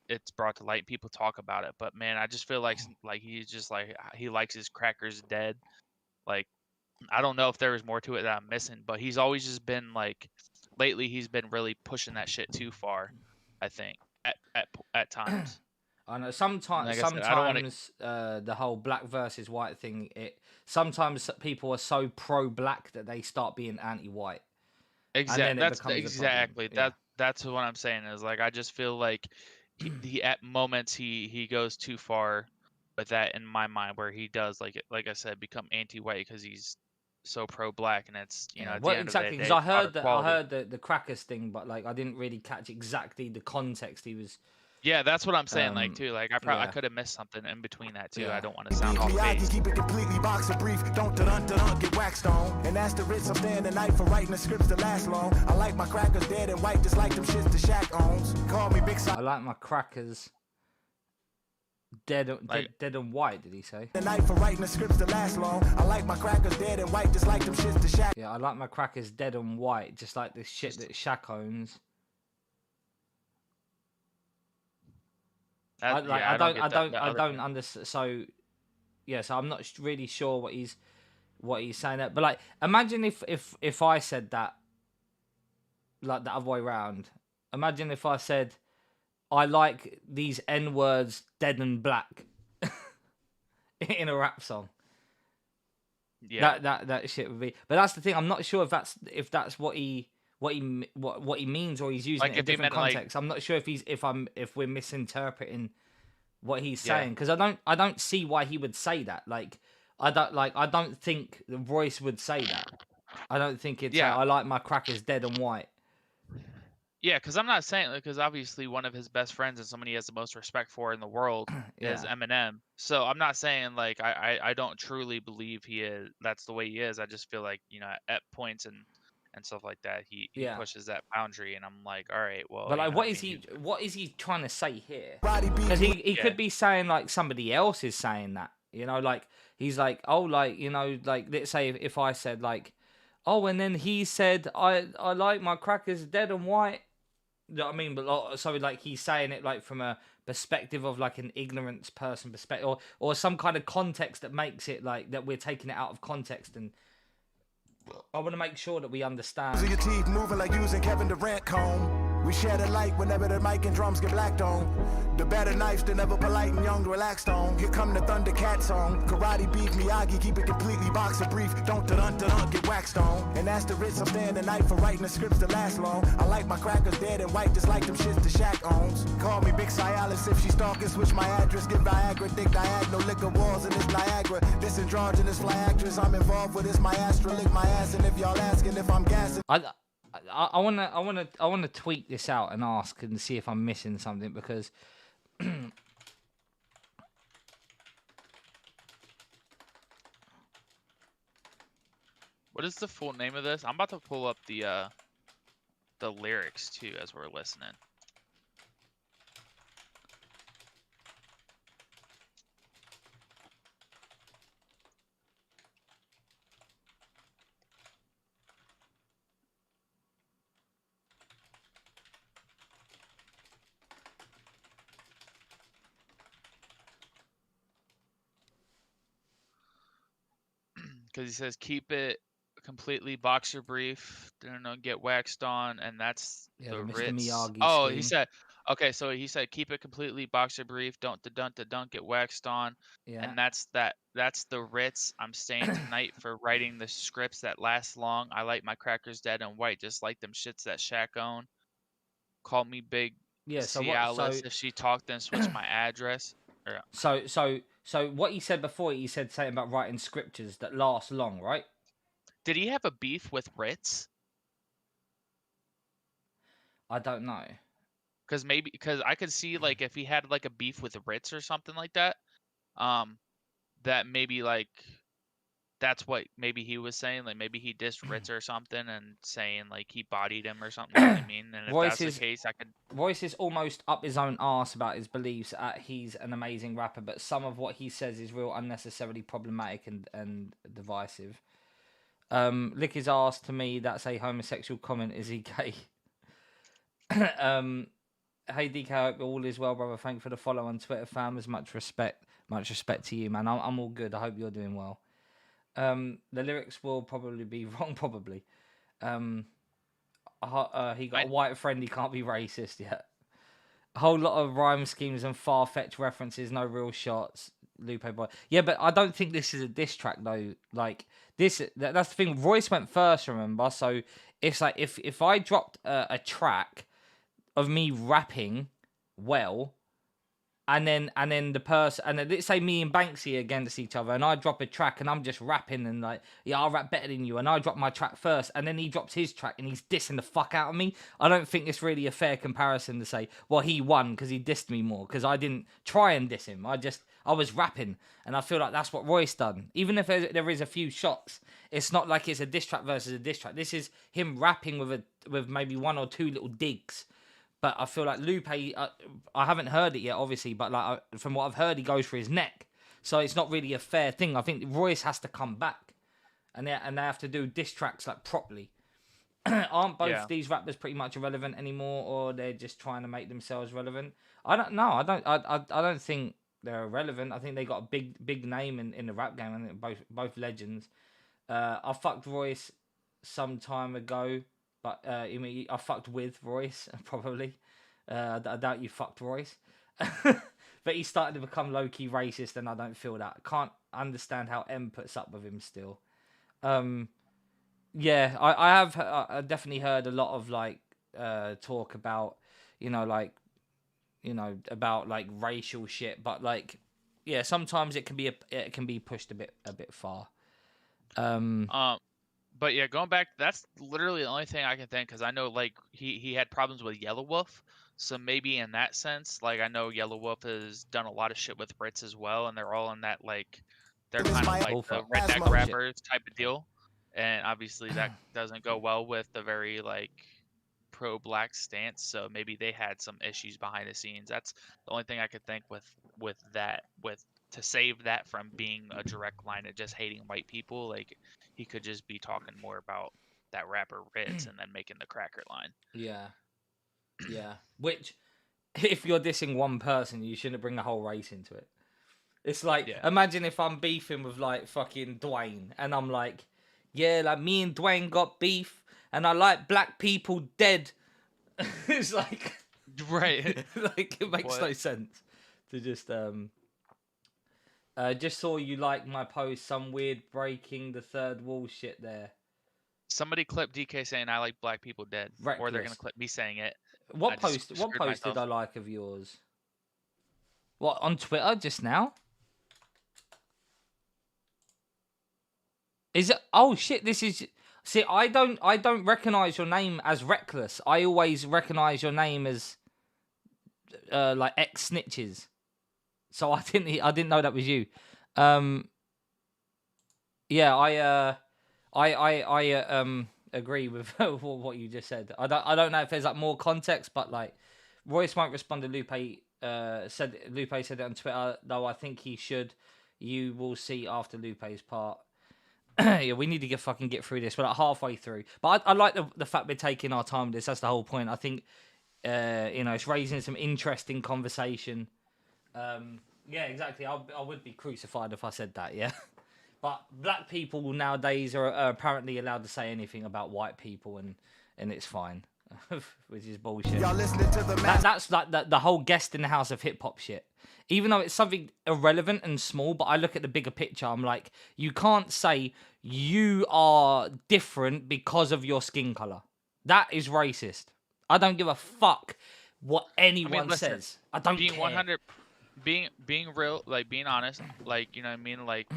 it's brought to light, people talk about it. But man, I just feel like he's just like he likes his crackers dead. Like I don't know if there was more to it that I'm missing, but he's always just been like lately he's been really pushing that shit too far, I think, at times. I know sometimes Like I said, I don't wanna- the whole black versus white thing, sometimes people are so pro black that they start being anti-white. Exactly. That's Exactly. That's what I'm saying is like I just feel like he at moments he goes too far with that in my mind, where he does like I said become anti-white because he's so pro black, and it's at the What end exactly? of the Because day, I heard the crackers thing, but like I didn't really catch exactly the context he was. Yeah, that's what I'm saying. Like too, like I yeah. could have missed something in between that too. Yeah. I don't want to sound off Miyagi, base. keep it completely boxer brief. Don't get waxed on. And that's the Ritz, I'm staying the night for writing the scripts that last long. I like my crackers dead and white, just like them shits the Shaq owns. Call me Big I like my crackers dead and white. Did he say? The night for writing the scripts that last long. I like my crackers dead and white, just like them shits the Shaq. Yeah, I like my crackers dead and white, just like the shit that Shaq owns. I don't understand. So, yeah, so I'm not really sure what he's saying there. But like, imagine if I said that, like the other way around. Imagine if I said, I like these N words dead and black in a rap song. Yeah. That shit would be. But that's the thing. I'm not sure if that's what he means, or he's using Like it in if he different meant, like- context. I'm not sure if we're misinterpreting what he's saying, because I don't see why he would say that. Like I don't think Royce would say that. I don't think it's Yeah. I like my crackers dead and white. Yeah, because I'm not saying, because obviously one of his best friends and somebody he has the most respect for in the world is Yeah. Eminem. So I'm not saying like I don't truly believe that's the way he is. I just feel like at points and stuff like that he Yeah. pushes that boundary, and I'm like, all right, well. But like, what is he trying to say here? Because he could be saying like somebody else is saying that. Like he's like, oh, like like let's say if I said like, oh, and then he said I like my crackers dead and white. You know what I mean? But so like he's saying it like from a perspective of like an ignorance person perspective, or some kind of context that makes it like that we're taking it out of context. And I want to make sure that we understand. Your teeth moving like using Kevin Durant comb. We share the light whenever the mic and drums get blacked on. The better knives, the never polite and young, relaxed on. Here come the Thundercat song. Karate beef, Miyagi, keep it completely boxer brief. Don't get waxed on. And that's the Ritz, I'm staying the night for writing the scripts that last long. I like my crackers dead and white, just like them shits the Shaq owns. Call me Big Cialis if she stalking, switch my address, get Viagra, dick diagonal, liquor walls in this Niagara. This androgynous fly actress, I'm involved with this maestro, lick my ass, and if y'all asking if I'm gassing. I wanna tweak this out and ask and see if I'm missing something, because What is the full name of this? I'm about to pull up the lyrics too as we're listening. Because he says, keep it completely boxer brief, get waxed on, and that's Yeah, the the Mr. Ritz. Miyagi Oh, he scheme. said, okay, so he said keep it completely boxer brief, don't get waxed on, Yeah. and that's the Ritz. I'm staying tonight for writing the scripts that last long. I like my crackers dead and white, just like them shits that Shaq own. Call me Big Yeah. So C what? Alice. If she talked, then switch my address. Or, So what he said before, he said something about writing scriptures that last long, right? did he have a beef with Ritz? I don't know. Because I could see like if he had like a beef with Ritz or something like that, that maybe like that's what maybe he was saying, like maybe he dissed Ritz or something and saying like he bodied him or something. You know what I mean? And if Royce that's is the case, I could. Royce is almost up his own arse about his beliefs. He's an amazing rapper, but some of what he says is real unnecessarily problematic and divisive. Lick his ass to me. That's a homosexual comment. Is he gay? Hey DK, I hope all is well, brother. Thank you for the follow on Twitter, fam. As much respect to you, man. I'm all good. I hope you're doing well. The lyrics will probably be wrong, probably. He got a white friend. He can't be racist yet. A whole lot of rhyme schemes and far-fetched references. No real shots. Lupe boy. Yeah, but I don't think this is a diss track though. Like this, that's the thing. Royce went first, remember? So it's like if I dropped a track of me rapping well, and then the person, and then let's say me and Banksy against each other, and I drop a track and I'm just rapping and like, yeah, I'll rap better than you, and I drop my track first, and then he drops his track and he's dissing the fuck out of me. I don't think it's really a fair comparison to say, well, he won because he dissed me more, because I didn't try and diss him. I was rapping, and I feel like that's what Royce done. Even if there is a few shots, it's not like it's a diss track versus a diss track. This is him rapping with maybe one or two little digs. But I feel like Lupe, I haven't heard it yet, obviously, but like from what I've heard, he goes for his neck. So it's not really a fair thing. I think Royce has to come back, and they have to do diss tracks like properly. Aren't both these rappers pretty much irrelevant anymore, or they're just trying to make themselves relevant? I don't know. I don't think they're irrelevant. I think they got a big name in the rap game. I think both legends. I fucked Royce some time ago. But I fucked with Royce, probably. I doubt you fucked Royce. But he started to become low-key racist, and I don't feel that. I can't understand how M puts up with him still. Yeah, I have definitely heard a lot of like talk about, about like racial shit. But like, yeah, sometimes it can be pushed a bit far. But yeah, going back, that's literally the only thing I can think, because I know like he had problems with Yellow Wolf, so maybe in that sense, like I know Yellow Wolf has done a lot of shit with Ritz as well, and they're all in that like they're kind of like the redneck rappers type of deal, and obviously that doesn't go well with the very like pro-black stance, so maybe they had some issues behind the scenes. That's the only thing I could think with that to save that from being a direct line of just hating white people. Like he could just be talking more about that rapper Ritz and then making the cracker line. Yeah. Which, if you're dissing one person, you shouldn't bring the whole race into it. It's like, imagine if I'm beefing with like fucking Dwayne, and I'm like, yeah, like me and Dwayne got beef, and I like black people dead. It's like, right? Like it makes no sense to just saw you like my post. Some weird breaking the third wall shit there. Somebody clip DK saying I like black people dead, or they're gonna clip me saying it. What post did I like of yours? What, on Twitter just now? Is it? Oh shit! This is. See, I don't recognize your name as Reckless. I always recognize your name as like X Snitches. So I didn't know that was you. Yeah, I agree with what you just said. I don't know if there's like more context, but like Royce won't respond to Lupe. Lupe said it on Twitter, though I think he should. You will see after Lupe's part. Yeah, we need to get through this. We're like halfway through, but I like the fact we're taking our time with this. That's the whole point. I think it's raising some interesting conversation. Yeah, exactly. I would be crucified if I said that. Yeah, But black people nowadays are apparently allowed to say anything about white people, and it's fine, which is bullshit. Y'all listening to the master. That's like the whole guest in the house of hip hop shit. Even though it's something irrelevant and small, but I look at the bigger picture. I'm like, you can't say you are different because of your skin color. That is racist. I don't give a fuck what anyone listen, says. I don't being care. 100, being real, like being honest, like you know what I mean, like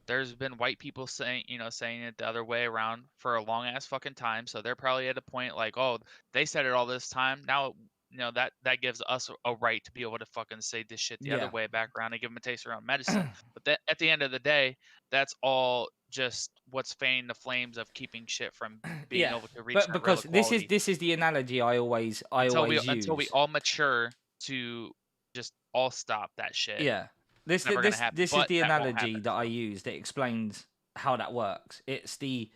there's been white people saying it the other way around for a long ass fucking time, so they're probably at a point like, oh, they said it all this time, now that gives us a right to be able to fucking say this shit the other way back around and give them a taste of our own medicine. But that, at the end of the day, that's all just what's fanning the flames of keeping shit from being able to reach but that because real this equality. is the analogy I always until use. we all mature to just all stop that shit. Yeah. This never gonna happen, is but the that won't analogy happen, that I so. use that explains how that works. It's the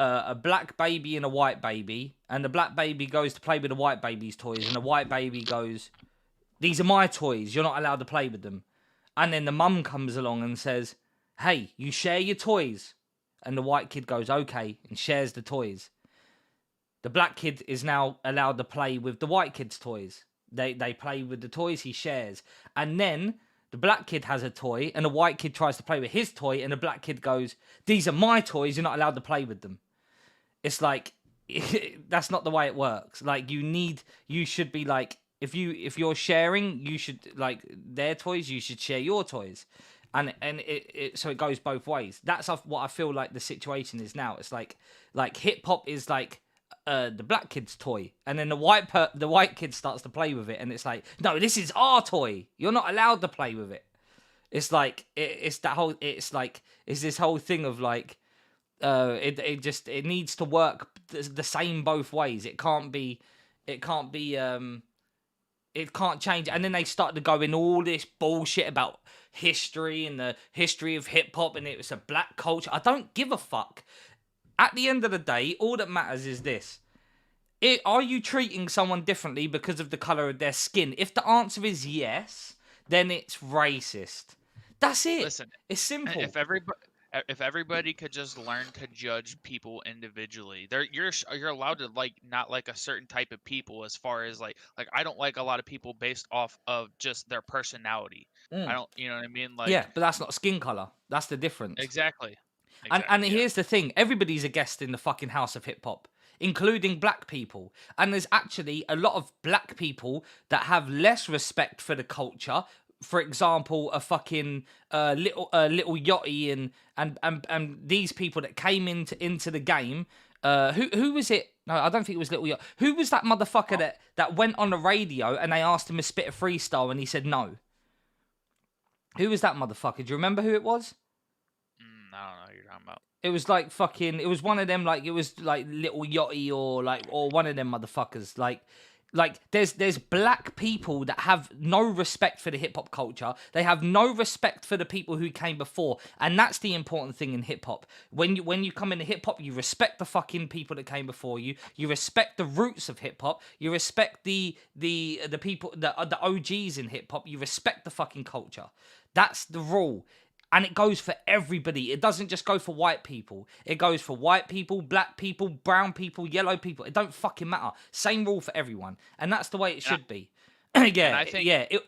a black baby and a white baby, and the black baby goes to play with the white baby's toys, and the white baby goes, "These are my toys. You're not allowed to play with them." And then the mum comes along and says, "Hey, you share your toys." And the white kid goes, "Okay," and shares the toys. The black kid is now allowed to play with the white kid's toys. They play with the toys he shares. And then the black kid has a toy and the white kid tries to play with his toy and the black kid goes, "These are my toys, you're not allowed to play with them." It's like that's not the way it works. Like you should be like, if you're sharing, you should like their toys, you should share your toys. And so it goes both ways. That's what I feel like the situation is now. It's like hip hop is like the black kid's toy, and then the white kid starts to play with it, and it's like, no, this is our toy. You're not allowed to play with it. It's like it's that whole. It's like it's this whole thing of like, it needs to work the same both ways. It can't be. It can't change. And then they started to go in all this bullshit about history and the history of hip hop, and it was a black culture. I don't give a fuck. At the end of the day, all that matters is this. Are you treating someone differently because of the colour of their skin? If the answer is yes, then it's racist. That's it. Listen, it's simple. If everybody could just learn to judge people individually, you're allowed to like not like a certain type of people, as far as like I don't like a lot of people based off of just their personality. I don't, you know what I mean? Like, yeah, but that's not skin colour. That's the difference. Exactly. And here's the thing. Everybody's a guest in the fucking house of hip hop, including black people. And there's actually a lot of black people that have less respect for the culture. For example, a fucking little Yachty and these people that came into the game. Who was it? No, I don't think it was Little Yachty. Who was that motherfucker that went on the radio and they asked him to spit a freestyle and he said no? Who was that motherfucker? Do you remember who it was? I don't know what you're talking about. It was like fucking. It was one of them. Like it was like Little Yachty or one of them motherfuckers. Like there's black people that have no respect for the hip hop culture. They have no respect for the people who came before, and that's the important thing in hip hop. When you come into hip hop, you respect the fucking people that came before you. You respect the roots of hip hop. You respect the people, the OGs in hip hop. You respect the fucking culture. That's the rule. And it goes for everybody. It doesn't just go for white people. It goes for white people, black people, brown people, yellow people. It don't fucking matter. Same rule for everyone. And that's the way it should be. Yeah,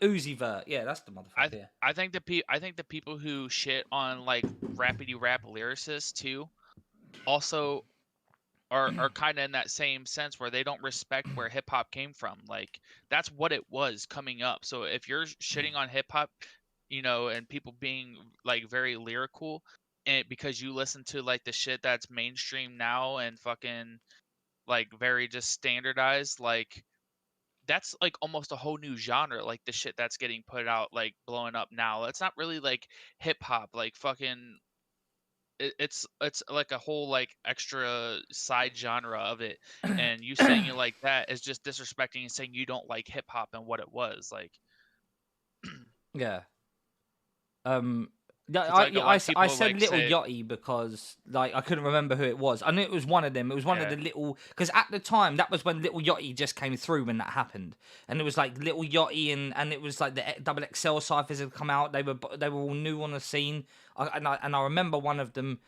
Uzi Vert. Yeah, that's the motherfucker. I think the people who shit on like rapidy rap lyricists too also are kind of in that same sense where they don't respect where hip hop came from. Like that's what it was coming up. So if you're shitting on hip hop, and people being like very lyrical, and because you listen to like the shit that's mainstream now and fucking like very just standardized, like that's like almost a whole new genre. Like the shit that's getting put out, like blowing up now, it's not really like hip hop. Like fucking it's like a whole like extra side genre of it, and you saying it like that is just disrespecting and saying you don't like hip hop and what it was like. Yeah. Yeah, 'Cause, like, a lot of I people, said like, Little say Yachty because like I couldn't remember who it was. I knew it was one of them. It was one of Yeah. the little because at the time that was when Little Yachty just came through when that happened, and it was like Little Yachty and it was like the double XL ciphers had come out. They were all new on the scene, and I remember one of them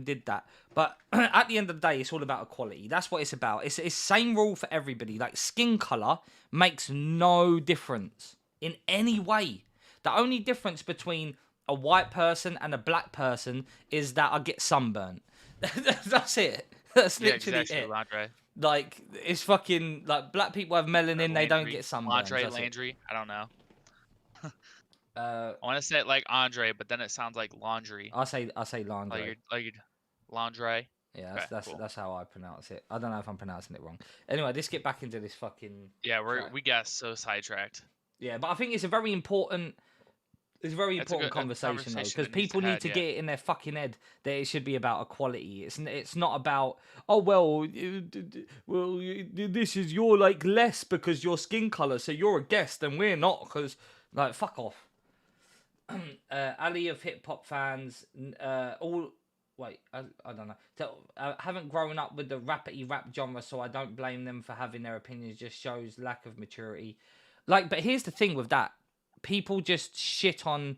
did that. But at the end of the day, it's all about equality. That's what it's about. It's same rule for everybody. Like skin color makes no difference in any way. The only difference between a white person and a black person is that I get sunburnt. That's it. That's Yeah, literally exactly, it. Landry. Like it's fucking like black people have melanin, they don't get sunburns. That's it. Landry. I don't know. Uh, I want to say it like Andre, but then it sounds like laundry. I say Like Landre. you're laundry. Yeah, Okay, that's cool. that's how I pronounce it. I don't know if I'm pronouncing it wrong. Anyway, let's get back into this fucking. Yeah, Right. we guessed so sidetracked. Yeah, but I think it's a very important. It's a very It's a important good- a conversation though, conversation because that needs to people need had, to yeah. get it in their fucking head that it should be about equality. It's not about this is you're like less because your skin color, so you're a guest and we're not because like fuck off. Ali of hip hop fans, all. Wait, I don't know. Haven't grown up with the rappity rap genre, so I don't blame them for having their opinions. Just shows lack of maturity. Like, but here's the thing with that: people just shit on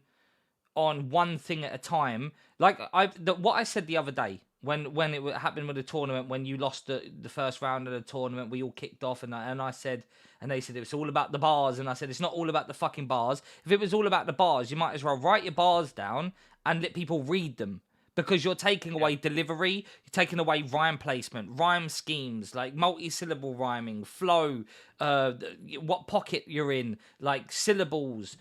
one thing at a time. Like what I said the other day when it happened with the tournament, when you lost the first round of the tournament, we all kicked off, and I said, and they said it was all about the bars, and I said it's not all about the fucking bars. If it was all about the bars, you might as well write your bars down and let people read them. Because you're taking away delivery, you're taking away rhyme placement, rhyme schemes, like multi-syllable rhyming, flow, what pocket you're in, like syllables,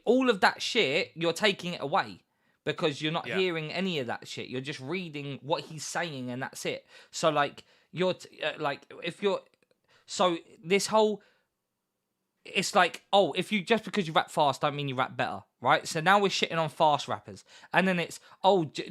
all of that shit, you're taking it away. Because you're not hearing any of that shit. You're just reading what he's saying and that's it. So, like, so this whole... It's like, oh, if you just because you rap fast don't mean you rap better, right? So now we're shitting on fast rappers, and then it's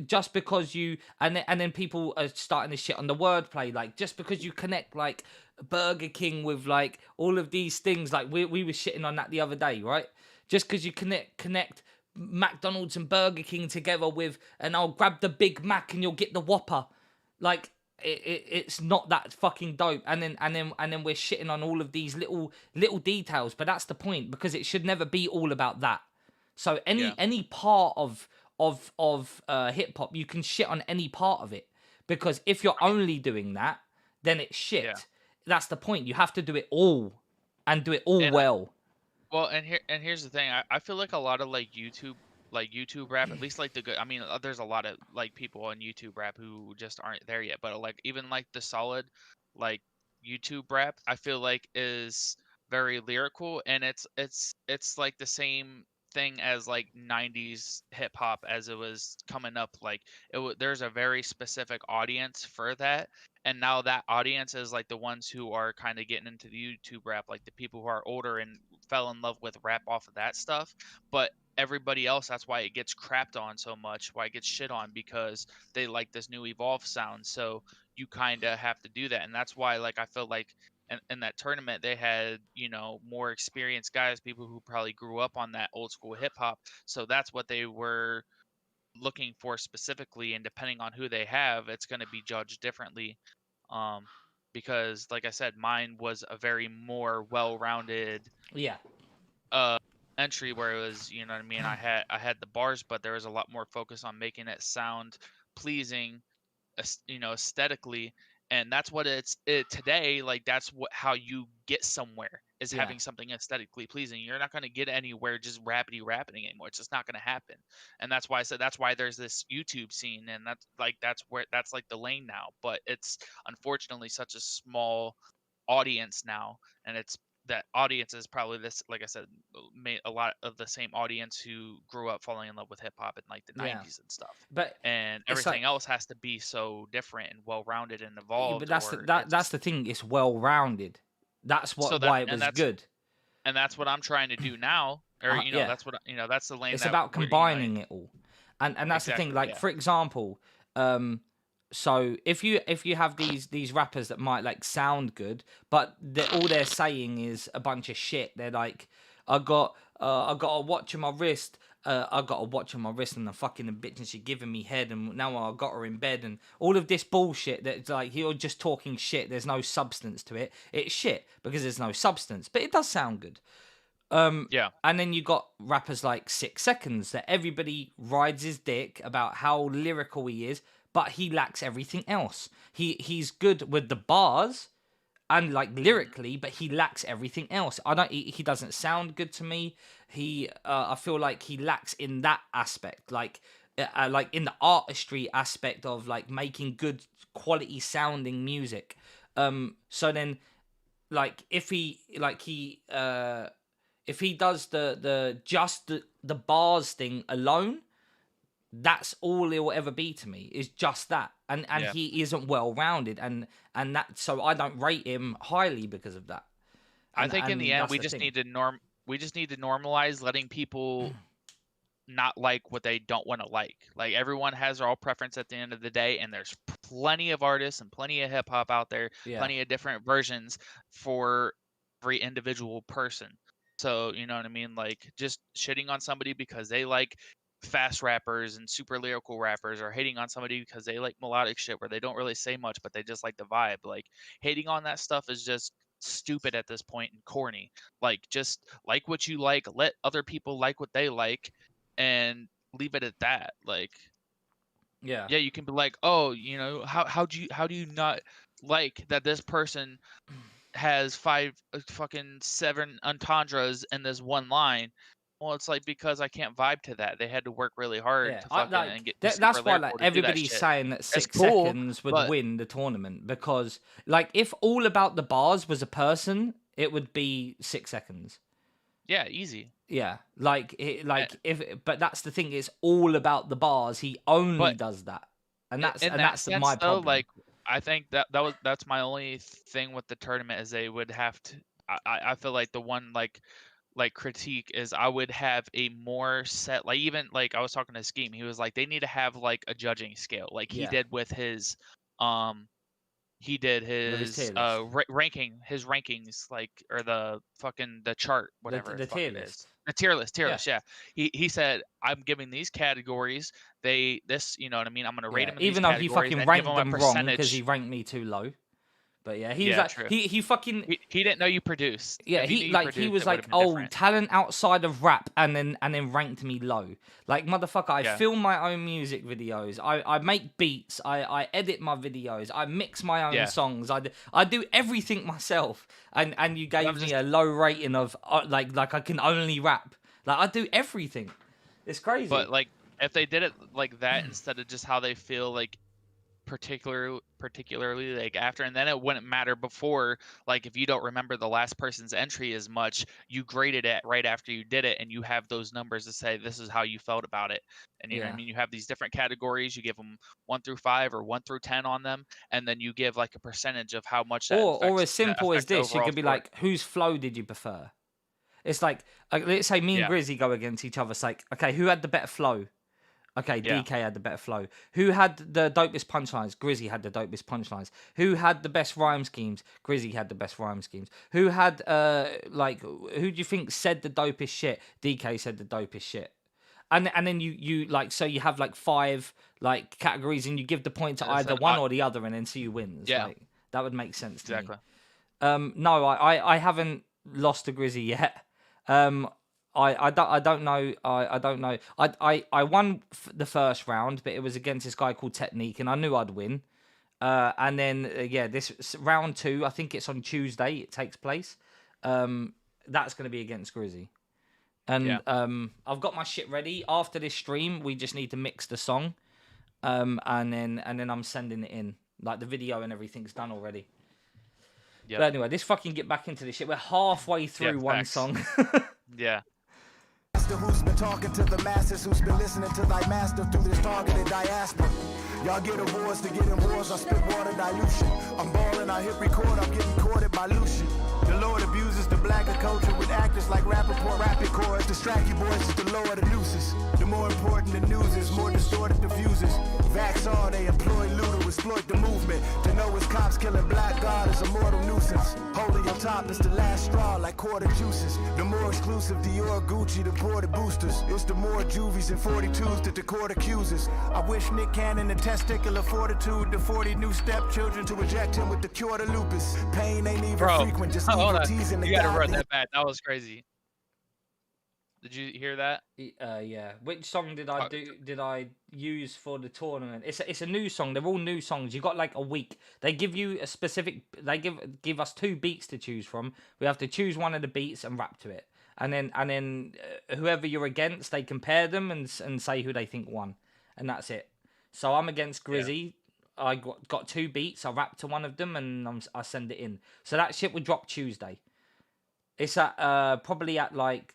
just because you and then people are starting to shit on the wordplay, like just because you connect like Burger King with like all of these things, like we were shitting on that the other day, right? Just because you connect McDonald's and Burger King together with, and I'll grab the Big Mac and you'll get the Whopper, like. It's not that fucking dope, and then we're shitting on all of these little details, but that's the point because it should never be all about that. So any part of hip hop, you can shit on any part of it because if you're only doing that, then it's shit. Yeah. That's the point. You have to do it all and do it all well. Well, and here's the thing. I feel like a lot of like YouTube rap, at least like the good. I mean, there's a lot of like people on YouTube rap who just aren't there yet. But like even like the solid like YouTube rap, I feel like is very lyrical, and it's like the same thing as like 90s hip hop as it was coming up. Like there's a very specific audience for that, and now that audience is like the ones who are kind of getting into the YouTube rap, like the people who are older and fell in love with rap off of that stuff. But everybody else, that's why it gets crapped on so much, why it gets shit on, because they like this new evolved sound. So you kind of have to do that, and that's why like I feel like in that tournament they had, you know, more experienced guys, people who probably grew up on that old school hip hop, so that's what they were looking for specifically, and depending on who they have, it's going to be judged differently. Because like I said, mine was a very more well-rounded entry where it was, you know what I mean, I had the bars, but there was a lot more focus on making it sound pleasing, you know, aesthetically. And that's what today, like that's how you get somewhere, is having something aesthetically pleasing. You're not going to get anywhere just rapping anymore. It's just not going to happen. And that's why I said that's why there's this YouTube scene, and that's like the lane now. But it's unfortunately such a small audience now, and it's that audience is probably this, like I said, a lot of the same audience who grew up falling in love with hip hop in like the 90s and stuff. And everything else has to be so different and well-rounded and evolved. But that's the thing. It's well-rounded. That's why it was good. And that's what I'm trying to do now. Or that's what that's the lane. It's about combining it all, and that's the thing. Like for example, so if you have these rappers that might like sound good, but all they're saying is a bunch of shit. They're like, I got a watch on my wrist, I got a watch on my wrist and the fucking bitch and she giving me head and now I got her in bed and all of this bullshit that's like you're just talking shit. There's no substance to it. It's shit because there's no substance, but it does sound good. Yeah. And then you got rappers like 6 Seconds that everybody rides his dick about how lyrical he is, but he lacks everything else. He's good with the bars and like lyrically, but he lacks everything else. He doesn't sound good to me. I feel like he lacks in that aspect, like in the artistry aspect of like making good quality sounding music. So then, like if he does the bars thing alone, that's all he'll ever be to me, is just that. And he isn't well rounded, and that, so I don't rate him highly because of that. I think in the end we just need to normalize letting people not like what they don't want to like. Like everyone has their own preference at the end of the day, and there's plenty of artists and plenty of hip hop out there, plenty of different versions for every individual person. So, you know what I mean? Like just shitting on somebody because they like fast rappers and super lyrical rappers, or hating on somebody because they like melodic shit where they don't really say much but they just like the vibe. Like hating on that stuff is just stupid at this point and corny. Like just like what you like, let other people like what they like, and leave it at that. Like yeah, you can be like, oh, you know, how do you not like that this person has 7 entendres in this one line? Well, it's like because I can't vibe to that. They had to work really hard to fucking and get. That's why like everybody's saying that 6 Seconds would win the tournament, because like if All About the Bars was a person, it would be 6 Seconds. Yeah, easy. Yeah, but that's the thing. It's all about the bars. He only does that, and that's my problem. Like I think that's my only thing with the tournament is they would have to. I feel like the one like critique is I would have a more set, like even like I was talking to Scheme, he was like they need to have like a judging scale like he did with his rankings, like, or the chart, whatever the tier list. The tier list, yeah. He said, I'm giving these categories, you know what I mean, I'm gonna rate them in even these though he fucking ranked them wrong because he ranked me too low. But yeah, he was like, true. he fucking he didn't know you produced. Yeah, he was like, talent outside of rap, and then ranked me low. Like motherfucker, I film my own music videos. I make beats. I edit my videos. I mix my own songs. I do everything myself. And you gave me a low rating of like I can only rap. Like I do everything. It's crazy. But like if they did it like that instead of just how they feel like particularly like after, and then it wouldn't matter before, like if you don't remember the last person's entry as much, you graded it right after you did it and you have those numbers to say this is how you felt about it. And you know what I mean, you have these different categories, you give them 1 through 5 or 1 through 10 on them, and then you give like a percentage of how much that or as simple as this, you could be score. like, whose flow did you prefer? It's like let's say me and Grizzy go against each other. It's like, okay, who had the better flow? Okay, DK had the better flow. Who had the dopest punchlines? Grizzy had the dopest punchlines. Who had the best rhyme schemes? Grizzy had the best rhyme schemes. Who had who do you think said the dopest shit? DK said the dopest shit. And then you like, so you have like 5 like categories, and you give the point to either one or the other, and then see who wins. Yeah, like, that would make sense to me. No, I haven't lost to Grizzy yet. I don't know. I don't know. I won the first round, but it was against this guy called Technique, and I knew I'd win. And then this round 2, I think it's on Tuesday. It takes place. That's going to be against Grizzy. And I've got my shit ready. After this stream, we just need to mix the song, and then I'm sending it in. Like the video and everything's done already. Yep. But anyway, let's fucking get back into this shit. We're halfway through one song. Yeah. Who's been talking to the masses, who's been listening to thy master through this targeted diaspora. Y'all get awards to get in wars, I spit water dilution. I'm balling, I hit record, I'm getting courted by Lucian. The Lord abuses the blacker culture with actors like Rappaport, rapid chords. Distract you boys just to lower the nooses. The more important the news is, more distorted the fuses. Vax all, they employ looter with exploit the movement. To know his cops killing black God is a mortal nuisance. Holding your top is the last straw like quarter juices. The more exclusive Dior, Gucci, the ported boosters. It's the more juvies and 42s that the court accuses. I wish Nick Cannon the testicular fortitude, the 40 new stepchildren to eject him with the cure to lupus. Pain ain't even frequent, just hold evil on. teasing the You gotta run godly. that back. That was crazy. Did you hear that? Yeah. Which song did I use for the tournament? It's a new song. They're all new songs. You got like a week. They give you a specific. They give us 2 beats to choose from. We have to choose one of the beats and rap to it. And then whoever you're against, they compare them and say who they think won, and that's it. So I'm against Grizzy. Yeah. I got 2 beats. I rap to one of them and I send it in. So that shit would drop Tuesday. It's at probably at like.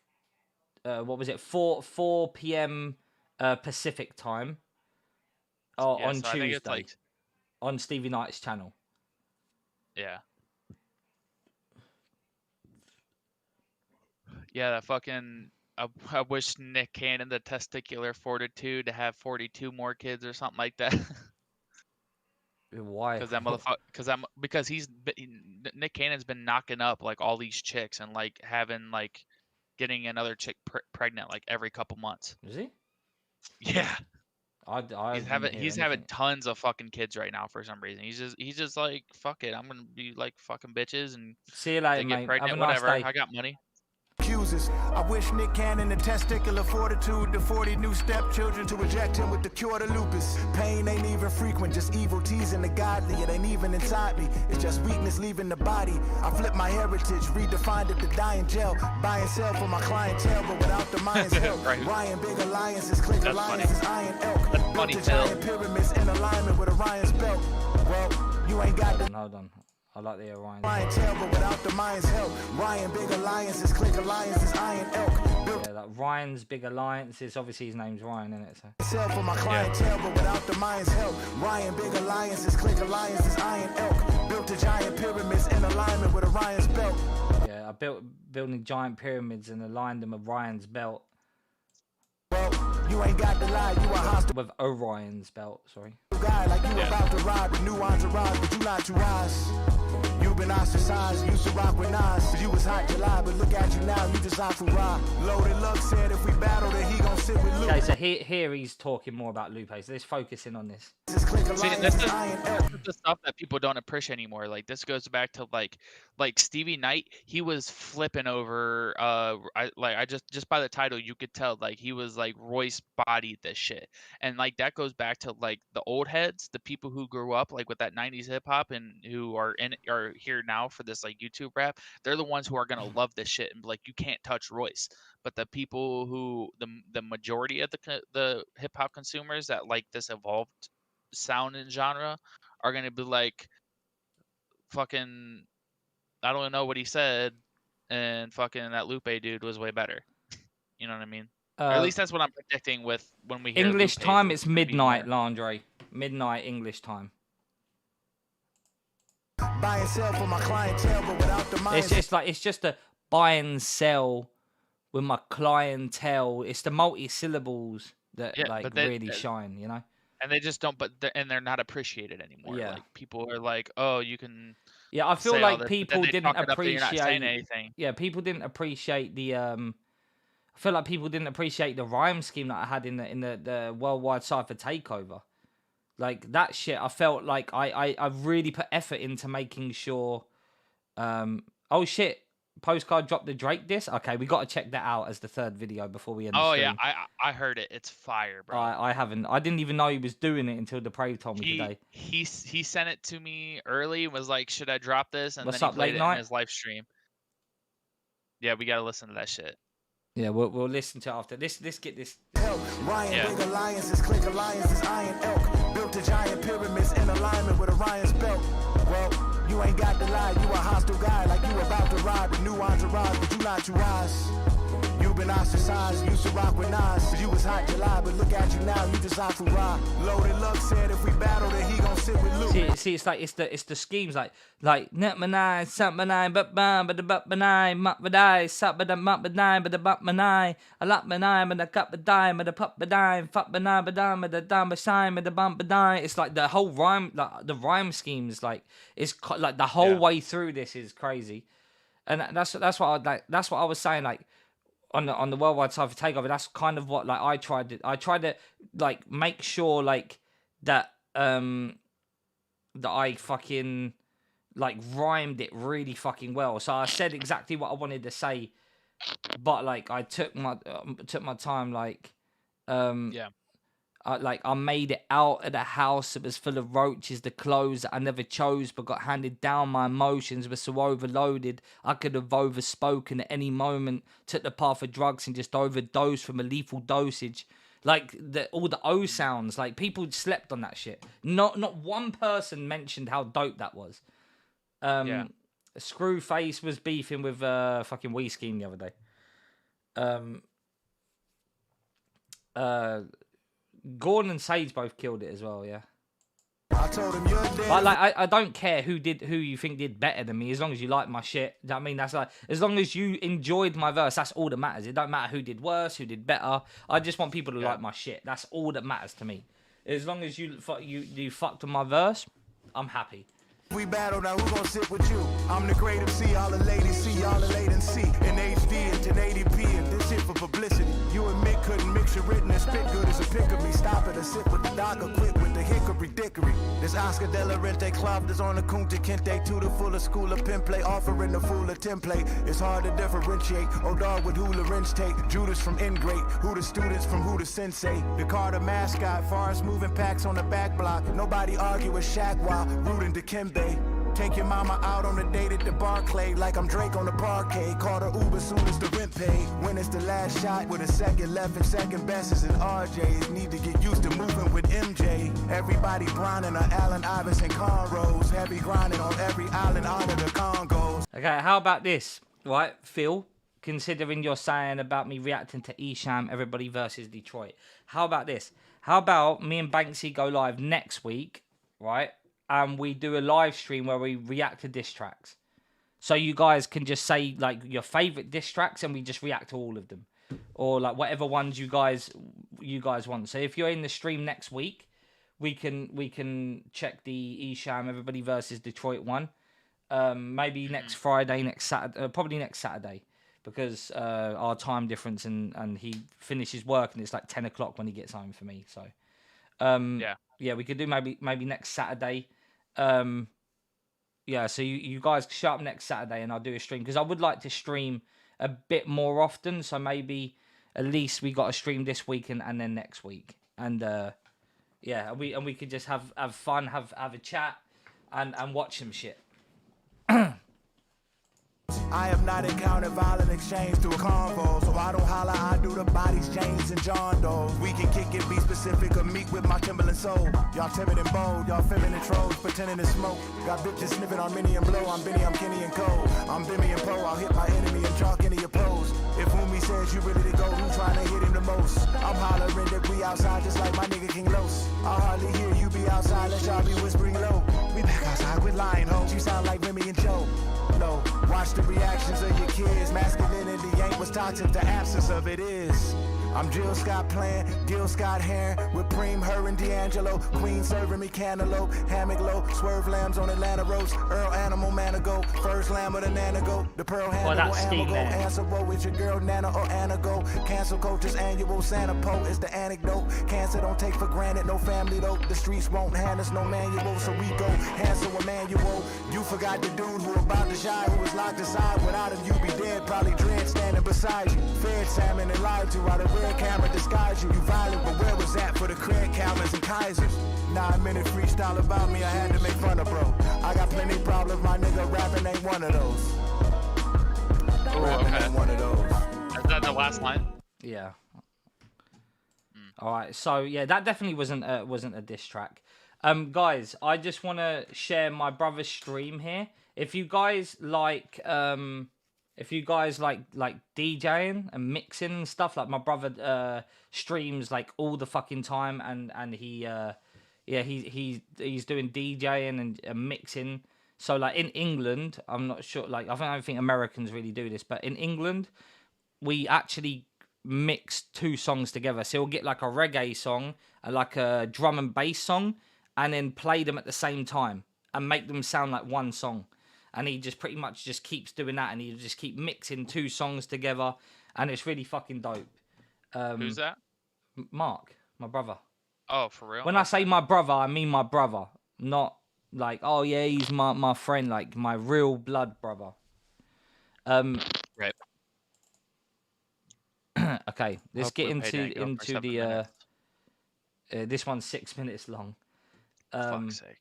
What was it? 4 p.m. Pacific time on so Tuesday I think it's like... on Stevie Knight's channel. Yeah. Yeah, that fucking... I wish Nick Cannon the testicular fortitude to have 42 more kids or something like that. Why? Because that motherfucker... Because Nick Cannon's been knocking up like all these chicks and like having like... getting another chick pregnant like every couple months. Is he? Yeah. He's having tons of fucking kids right now for some reason. He's just like, fuck it, I'm gonna be like fucking bitches and see you later, they get mate. pregnant, Have a nice whatever. day. I got money. Accuses. I wish Nick Cannon the testicular fortitude, the 40 new stepchildren to eject him with the cure to lupus. Pain ain't even frequent, just evil teasing the godly. It ain't even inside me, it's just weakness leaving the body. I flip my heritage, redefined it to die in jail. Buy and sell for my clientele, but without the mind's help. Right. Ryan, big alliances, click That's alliances, funny. iron elk. That's Built funny, the Phil. giant pyramids in alignment with Orion's belt. Well, you ain't got the Hold on. I like the Orion. clientele, but without the mind's help. Ryan, big alliances, click alliances, iron elk. Built Yeah, that Ryan's Big Alliances. Obviously, his name's Ryan, isn't it? So. sell for my clientele, but without the mind's help. Ryan, big alliances, click alliances, iron elk. Built the giant pyramids in alignment with Orion's belt. Yeah, I building giant pyramids and aligned them with Ryan's belt. Well, you ain't got to lie, you a hostile With Orion's belt, sorry. guy, like you about to ride with new entourage, but you not too wise. You been ostracized, used to rock with Nas. You was hot July, but look at you now, you just hot for rock. Loaded Luck said if we battle, then he gon' sit with Lupe. Okay, so here he's talking more about Lupe. So let's focus in on this. See, this is the stuff that people don't appreciate anymore. Like this goes back to like Stevie Knight. He was flipping over. I just by the title you could tell like he was like Royce bodied this shit, and like that goes back to like the old heads, the people who grew up like with that '90s hip hop and who are here now for this like YouTube rap. They're the ones who are gonna love this shit and be like, you can't touch Royce. But the people who the majority of the hip hop consumers that like this evolved sound and genre are gonna be like, fucking, I don't know what he said, and fucking that Lupe dude was way better. You know what I mean? Or at least that's what I'm predicting with when we hear English Lupe's time. It's midnight, more. Landre. Midnight English time. Buy and sell for my clientele, but without the mind. It's just a buy and sell with my clientele. It's the multi-syllables that like really shine, you know. And they just don't, and they're not appreciated anymore. Yeah. Like people are like, oh, you can. Yeah, I feel say all like this, but people then they didn't fuck it up that you're not saying appreciate. anything. Yeah, people didn't appreciate the. I feel like people didn't appreciate the rhyme scheme that I had in the worldwide cipher takeover. Like that shit, I felt like I really put effort into making sure. Oh shit! Postcard dropped the Drake diss. Okay, we got to check that out as the third video before we end. Oh the yeah, stream. I heard it. It's fire, bro. I haven't. I didn't even know he was doing it until the Brave told me today. He sent it to me early. Was like, should I drop this? And What's then he up, played late it night? in his live stream. Yeah, we gotta listen to that shit. Yeah, we'll listen to it after this. Let's get this. Ryan, big alliances, click alliances, iron elk. Built the giant pyramids in alignment with Orion's belt. Well, you ain't got to lie, you a hostile guy, like you about to ride with new entourage, but you not too wise. You been been ostracized. Used to rock with Nas. You was hot July, but look at you now. You just out to rock. Loaded Luck said if we battle, then he gon' sit with Lupe. See, it's like it's the schemes like net manai, sap manai, but bam, but the but manai, mat badai, sap but the mat badai, but the but manai, a lot manai, but the cup badai, but the pup badai, fuck banai, badai, but the dam beside, but the bump badai. It's like the whole rhyme, like the rhyme schemes, like it's like the whole way through this is crazy, and that's what I like. That's what I was saying, like. On the worldwide Cypher Takeover, that's kind of what like I tried to like make sure like that that I fucking like rhymed it really fucking well. So I said exactly what I wanted to say, but like I took my time. Like I made it out of the house. It was full of roaches. The clothes that I never chose, but got handed down. My emotions were so overloaded. I could have overspoken at any moment. Took the path of drugs and just overdosed from a lethal dosage. Like all the O sounds. Like people slept on that shit. Not one person mentioned how dope that was. Screwface was beefing with fucking Wee Scheme the other day. Gordon and Sage both killed it as well, yeah. I told him you're dead. But like, I don't care who you think did better than me, as long as you like my shit. You know what I mean, that's like, as long as you enjoyed my verse, that's all that matters. It don't matter who did worse, who did better. I just want people to like my shit. That's all that matters to me. As long as you fucked with my verse, I'm happy. We battle, now who gon' sit with you? I'm the great MC, all the ladies see, all the ladies see. In HD and 1080p, and this shit for publicity. You and Mick couldn't mix your written and spit good as a pick of me. Stop it or sit with the dog or quit with the hickory dickory. This Oscar de la Rente club that's on the Kunta Kinte to the fuller school of pin play, offering the fool of template. It's hard to differentiate. Oh dog with hula wrench tape, Judas from Ingrate, who the students from who the sensei. The Carter mascot, fast moving packs on the back block. Nobody argue with Shaq while rooting to Kimbe. Take your mama out on a date at the Barclay like I'm Drake on the parquet. Call her Uber soon as the rent paid. When it's the last shot with a second left and second best is an RJ's. Need to get used to moving with MJ. Everybody grinding on Allen Iverson cornrows. Heavy grinding on every island out of the Congos. Okay, how about this, right, Phil? Considering you're saying about me reacting to Esham, Everybody versus Detroit. How about this? How about me and Banksy go live next week, right? And we do a live stream where we react to diss tracks. So you guys can just say like your favorite diss tracks and we just react to all of them. Or like whatever ones you guys want. So if you're in the stream next week, we can check the Esham Everybody versus Detroit one. Maybe next Friday, next Saturday, probably next Saturday. Because our time difference and he finishes work and it's like 10 o'clock when he gets home for me. So yeah, we could do maybe next Saturday. Yeah, so you guys shut up next Saturday and I'll do a stream because I would like to stream a bit more often. So maybe at least we got a stream this week and then next week. And yeah, we could just have fun, have a chat and watch some shit. I have not encountered violent exchange through a convo, so I don't holler, I do the bodies, James and John Doe. We can kick it, be specific, or meet with my Timberland soul. Y'all timid and bold, y'all feminine trolls, pretending to smoke. Got bitches sniffing on Minnie and Blow, I'm Benny, I'm Kenny and Cole. I'm Bimmy and Poe, I'll hit my enemy and chalk any opposed. If Umi says you ready to go, who trying to hit him the most? I'm hollering that we outside just like my nigga King Los. I hardly hear you be outside, let y'all be whispering low. We back outside with lion hoes, you sound like Remy and Joe. No, watch the reactions of your kids. Masculinity ain't what's toxic, the absence of it is. I'm Jill Scott playing, Gil Scott Heron with Preem, her and D'Angelo. Queen serving me cantaloupe, hammock low, swerve lambs on Atlanta roast. Earl Animal Manigo, first lamb of the Nanago. The pearl handle Amago, answer woe with your girl Nana or Anago. Cancel coaches annual Santa Po is the anecdote. Cancer don't take for granted, no family though. The streets won't hand us no manual, so we go Hansel Emmanuel. You forgot the dude who about to shy, who was locked aside. Without him you be dead, probably dread standing beside you. Fed salmon and lied to out of red camera disguise you. You violent, but where was that for the Craig Calvins and Kaisers? 9-minute freestyle about me, I had to make fun of bro. I got plenty problems, my nigga rapping ain't one of those. Rapping ain't one of those. Is that the last line? Yeah. All right. So yeah, that definitely wasn't a diss track. Guys, I just want to share my brother's stream here. If you guys like If you guys like DJing and mixing and stuff, like my brother streams like all the fucking time, and he he's doing DJing and mixing. So like in England, I'm not sure. Like I don't think Americans really do this, but in England, we actually mix 2 songs together. So we'll get like a reggae song and like a drum and bass song, and then play them at the same time and make them sound like one song. And he just pretty much just keeps doing that, and he just keep mixing 2 songs together, and it's really fucking dope. Who's that? Mark, my brother. Oh, for real? When I say my brother, I mean my brother, not like, oh yeah, he's my friend, like my real blood brother. Right. Okay, let's Hope get Lupe didn't go for into 7 the minutes. this one's 6 minutes long. Fuck's sake.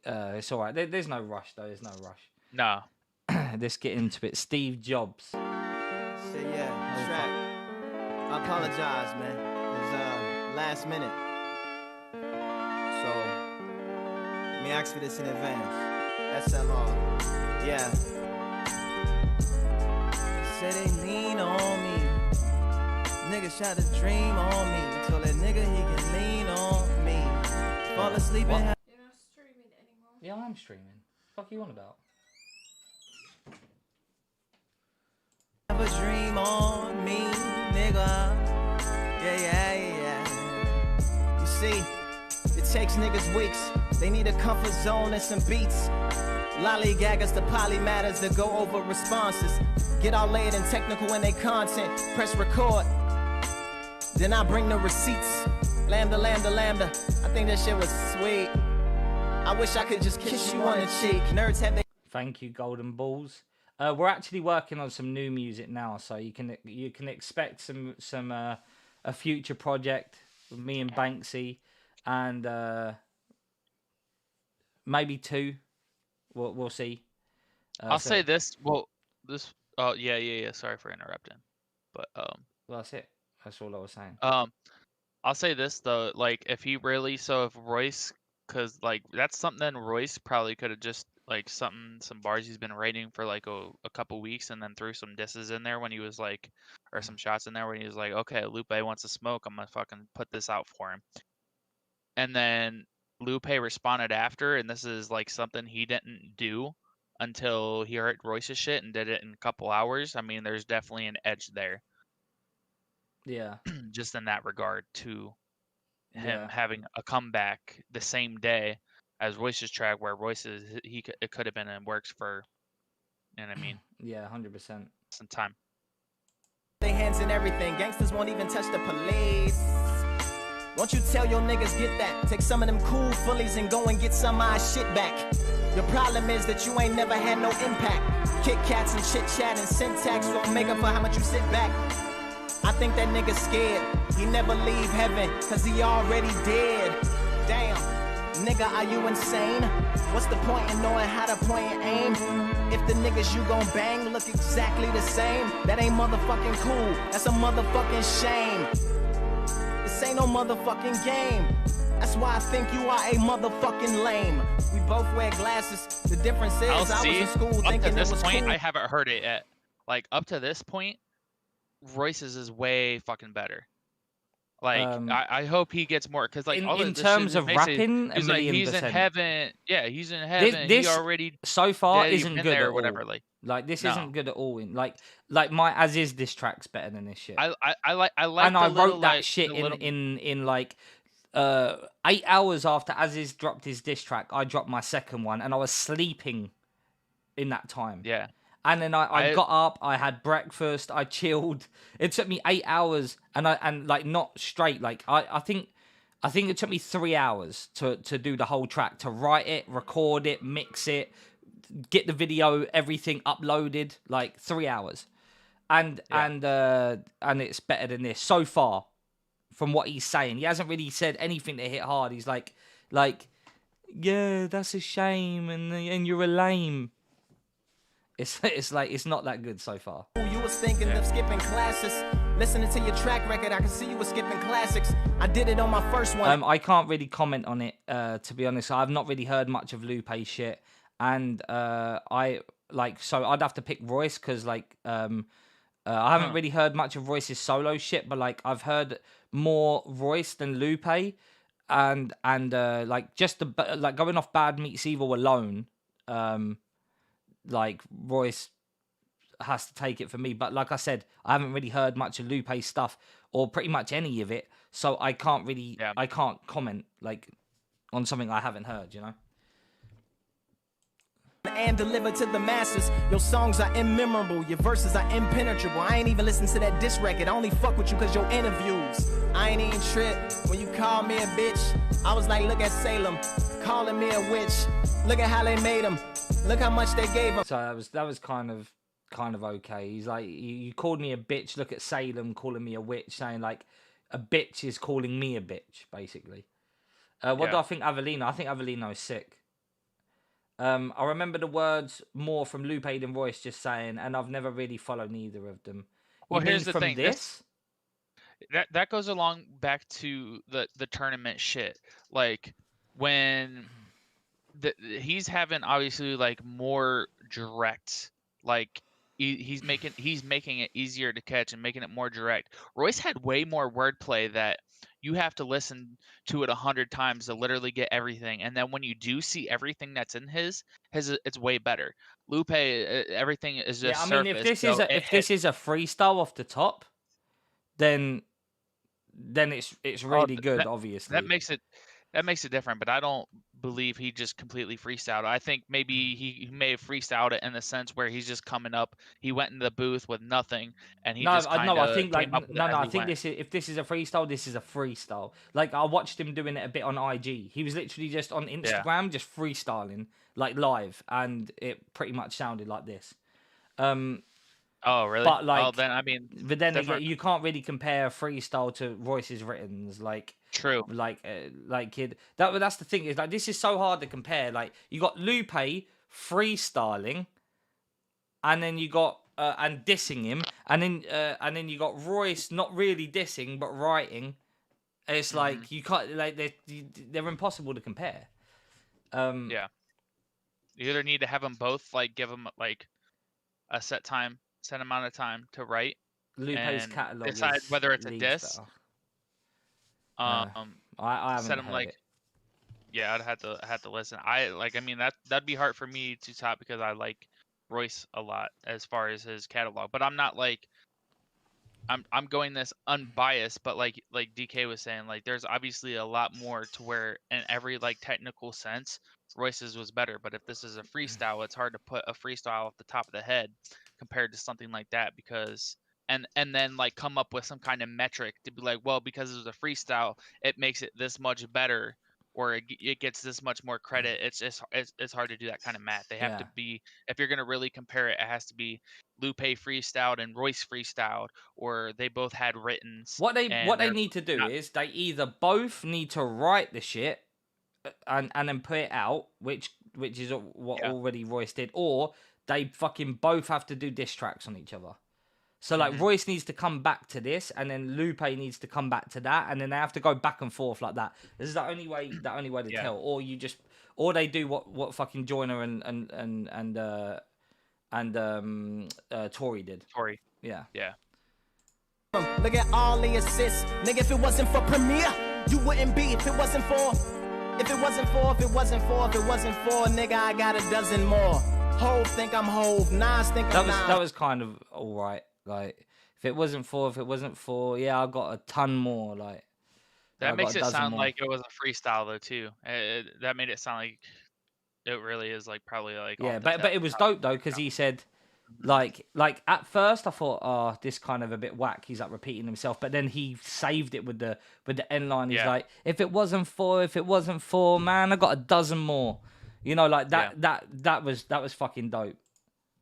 It's all right. There's no rush though. There's no rush. No. Let's get into it. Steve Jobs. Say yeah, track. I apologize, man. It was last minute. So let me ask for this in advance. SLR. Yeah. Say they lean on me. Niggas try to dream on me. Told that nigga he can lean on me. Fall asleep and have You're not streaming anymore. Yeah, I'm streaming. Fuck you on about? a dream on me, nigga. Yeah. You see, it takes niggas weeks. They need a comfort zone and some beats. Lollygaggers to polymatters that go over responses. Get all layered and technical in their content. Press record. Then I bring the receipts. Lambda. I think that shit was sweet. I wish I could just kiss you on the cheek. Nerds have they. Thank you, Golden Balls. We're actually working on some new music now, so you can expect some a future project with me and Banksy, and maybe 2. We'll see. I'll say this. Well, this. Oh yeah. Sorry for interrupting, but Well, that's it. That's all I was saying. I'll say this though. Like, if Royce, cause like that's something Royce probably could have just like some bars he's been writing for like a couple weeks, and then threw some disses in there when he was like, or some shots in there when he was like, okay, Lupe wants to smoke, I'm gonna fucking put this out for him. And then Lupe responded after, and this is like something he didn't do until he heard Royce's shit and did it in a couple hours. I mean, there's definitely an edge there. Yeah. Just in that regard to him Yeah. having a comeback the same day as Royce's track, where it could have been in works for, you know what I mean, Yeah, 100%. some time. They hands in everything. Gangsters won't even touch the police. Won't you tell your niggas get that? Take some of them cool fullies and go and get some of our shit back. The problem is that you ain't never had no impact. Kit Kats and chit chat and syntax won't make up for how much you sit back. I think that nigga's scared. He never leave heaven, cause he already dead. Damn, nigga, are you insane? What's the point in knowing how to point and aim? If the niggas you gon' bang look exactly the same, that ain't motherfucking cool. That's a motherfucking shame. This ain't no motherfucking game. That's why I think you are a motherfucking lame. We both wear glasses. The difference is I was in school up thinking to this it was point, cool. I haven't heard it yet. Like, up to this point, Royce's is way fucking better. Like, I hope he gets more, because like in terms of rapping, he's like, he's in heaven. Yeah, he's in heaven. This he already so far yeah, isn't been good there at or whatever. all. Like this no. isn't good at all. Like my Aziz diss track's better than this shit. I like and I wrote that like, shit the little... in like 8 hours after Aziz dropped his diss track. I dropped my second one, and I was sleeping in that time. Yeah. And then I got up, I had breakfast, I chilled. It took me 8 hours, and like not straight. Like I think it took me 3 hours to do the whole track, to write it, record it, mix it, get the video, everything uploaded. Like 3 hours, and it's better than this so far. From what he's saying, he hasn't really said anything to hit hard. He's like, yeah, that's a shame, and you're a lame. It's like it's not that good so far. You was thinking of skipping classes. Listening to your track record, I can see you was skipping classics. I did it on my first one. I can't really comment on it, to be honest. I've not really heard much of Lupe's shit, and I like, so I'd have to pick Royce because like I haven't really heard much of Royce's solo shit, but like I've heard more Royce than Lupe, and like just like going off Bad Meets Evil alone, like Royce has to take it for me. But like I said, I haven't really heard much of Lupe's stuff or pretty much any of it, so I can't really I can't comment like on something I haven't heard, you know. And deliver to the masses. Your songs are immemorable, your verses are impenetrable. I ain't even listen to that diss record. I only fuck with you cause your interviews. I ain't even trip when you call me a bitch. I was like, look at Salem, calling me a witch. Look at how they made him. Look how much they gave him. So that was kind of okay. He's like, you called me a bitch. Look at Salem calling me a witch, saying like a bitch is calling me a bitch, basically. What do I think Avelino? I think Avelino is sick. I remember the words more from Lupe than Royce, just saying, and I've never really followed neither of them. Well, You here's mean the from thing. This? That goes along back to the tournament shit. Like when he's having obviously like more direct, like he's making it easier to catch and making it more direct. Royce had way more wordplay that you have to listen to it 100 times to literally get everything, and then when you do see everything that's in his it's way better. Lupe, everything is just I mean, surface, if this is a freestyle off the top, then it's really good. Obviously, that makes it different. But I don't believe he just completely freestyled. I think maybe he may have freestyled it in the sense where he's just coming up. He went in the booth with nothing, and he just kind of I think like came up with no, it as I he think went. if this is a freestyle, this is a freestyle. Like I watched him doing it a bit on IG. He was literally just on Instagram, just freestyling like live, and it pretty much sounded like this. Oh, really? But like, oh, then I mean, but then again, different. you can't really compare freestyle to Royce's writtens. Like, True. Like kid. That's the thing is like this is so hard to compare. Like you got Lupe freestyling, and then you got and dissing him, and then you got Royce not really dissing but writing. It's like you can't like they're impossible to compare. Yeah. You either need to have them both like give them like a set amount of time to write. Lupe's and catalog decide is whether it's a leagues diss. better. I haven't set them heard like it. yeah, I'd have to listen. I mean that'd be hard for me to top because I like Royce a lot as far as his catalog, but I'm not like I'm going this unbiased, but like DK was saying, like there's obviously a lot more to where in every like technical sense Royce's was better, but if this is a freestyle, it's hard to put a freestyle off the top of the head compared to something like that because and then like come up with some kind of metric to be like, well, because it was a freestyle, it makes it this much better or it gets this much more credit. It's hard to do that kind of math. They have to be, if you're going to really compare it, it has to be Lupe freestyled and Royce freestyled, or they both had writtens. What they need to do is they either both need to write the shit and then put it out, which is what already Royce did, or they fucking both have to do diss tracks on each other. So like Royce needs to come back to this, and then Lupe needs to come back to that, and then they have to go back and forth like that. This is the only way to tell. Or they do what fucking Joyner and Tory did. Tory. Yeah. Look at all the assists. Nigga, if it wasn't for Premier, you wouldn't be. If it wasn't for, nigga, I got a dozen more. Hove think I'm Hove. Nas think I'm Nas. That was kind of all right. Like, if it wasn't for, yeah, I got a ton more. Like, that makes it sound like it was a freestyle though too. That made it sound like it really is like probably like but it was dope though because he said like at first I thought, oh, this kind of a bit whack. He's like repeating himself, but then he saved it with the end line. He's like, if it wasn't for, man, I got a dozen more. You know, like that was fucking dope.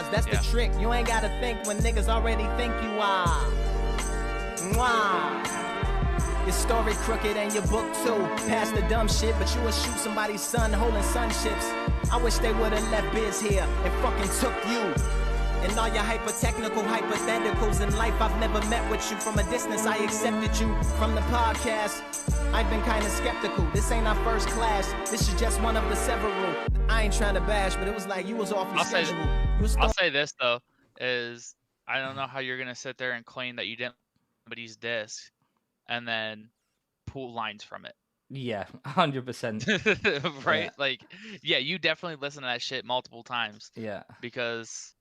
That's the trick. You ain't gotta think when niggas already think you are. Mwah. Your story crooked and your book too. Past the dumb shit, but you would shoot somebody's son holding sunships. I wish they would've left Biz here and fucking took you. And all your hyper-technical hypotheticals in life, I've never met with you. From a distance, I accepted you. From the podcast, I've been kinda skeptical. This ain't our first class, this is just one of the several. I ain't trying to bash, but it was like you was awfully scheduled. I'll say this though, is I don't know how you're gonna sit there and claim that you didn't somebody's disc and then pull lines from it. Yeah, 100%. Right? Yeah. Like, yeah, you definitely listen to that shit multiple times Yeah. because,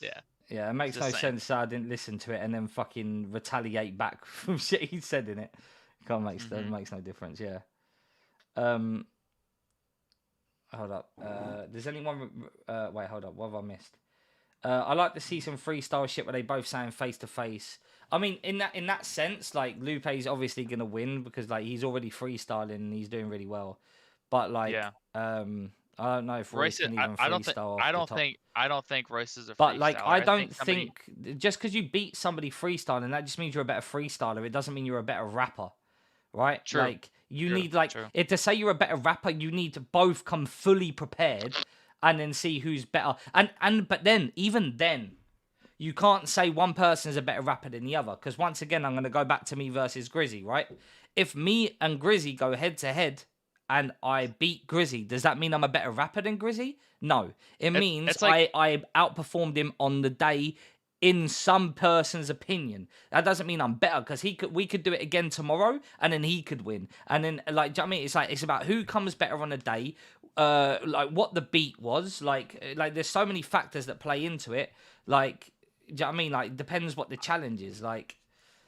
yeah. Yeah, it makes Just no saying. sense that I didn't listen to it and then fucking retaliate back from shit he said in it. Can't make Mhm. makes no difference. Yeah. Hold up. Does anyone? Wait, hold up. What have I missed? I like to see some freestyle shit where they both saying face to face. I mean, in that sense, like Lupe's obviously gonna win because like he's already freestyling and he's doing really well. But like, Yeah. I don't know if Royce can even I don't think freestyle off the top. I don't think Royce is a But like, freestyler. I don't somebody... think just because you beat somebody freestyling, that just means you're a better freestyler. It doesn't mean you're a better rapper, right? True. Like you True. need like True. if to say you're a better rapper, you need to both come fully prepared and then see who's better. And but then even then, you can't say one person is a better rapper than the other because once again, I'm gonna go back to me versus Grizzy, right? If me and Grizzy go head to head and I beat Grizzy, does that mean I'm a better rapper than Grizzy? No. It means it's like- I outperformed him on the day in some person's opinion. That doesn't mean I'm better because we could do it again tomorrow and then he could win. And then like, do you know what I mean? It's like it's about who comes better on a day, like what the beat was, like there's so many factors that play into it. Like, do you know what I mean? Like depends what the challenge is. Like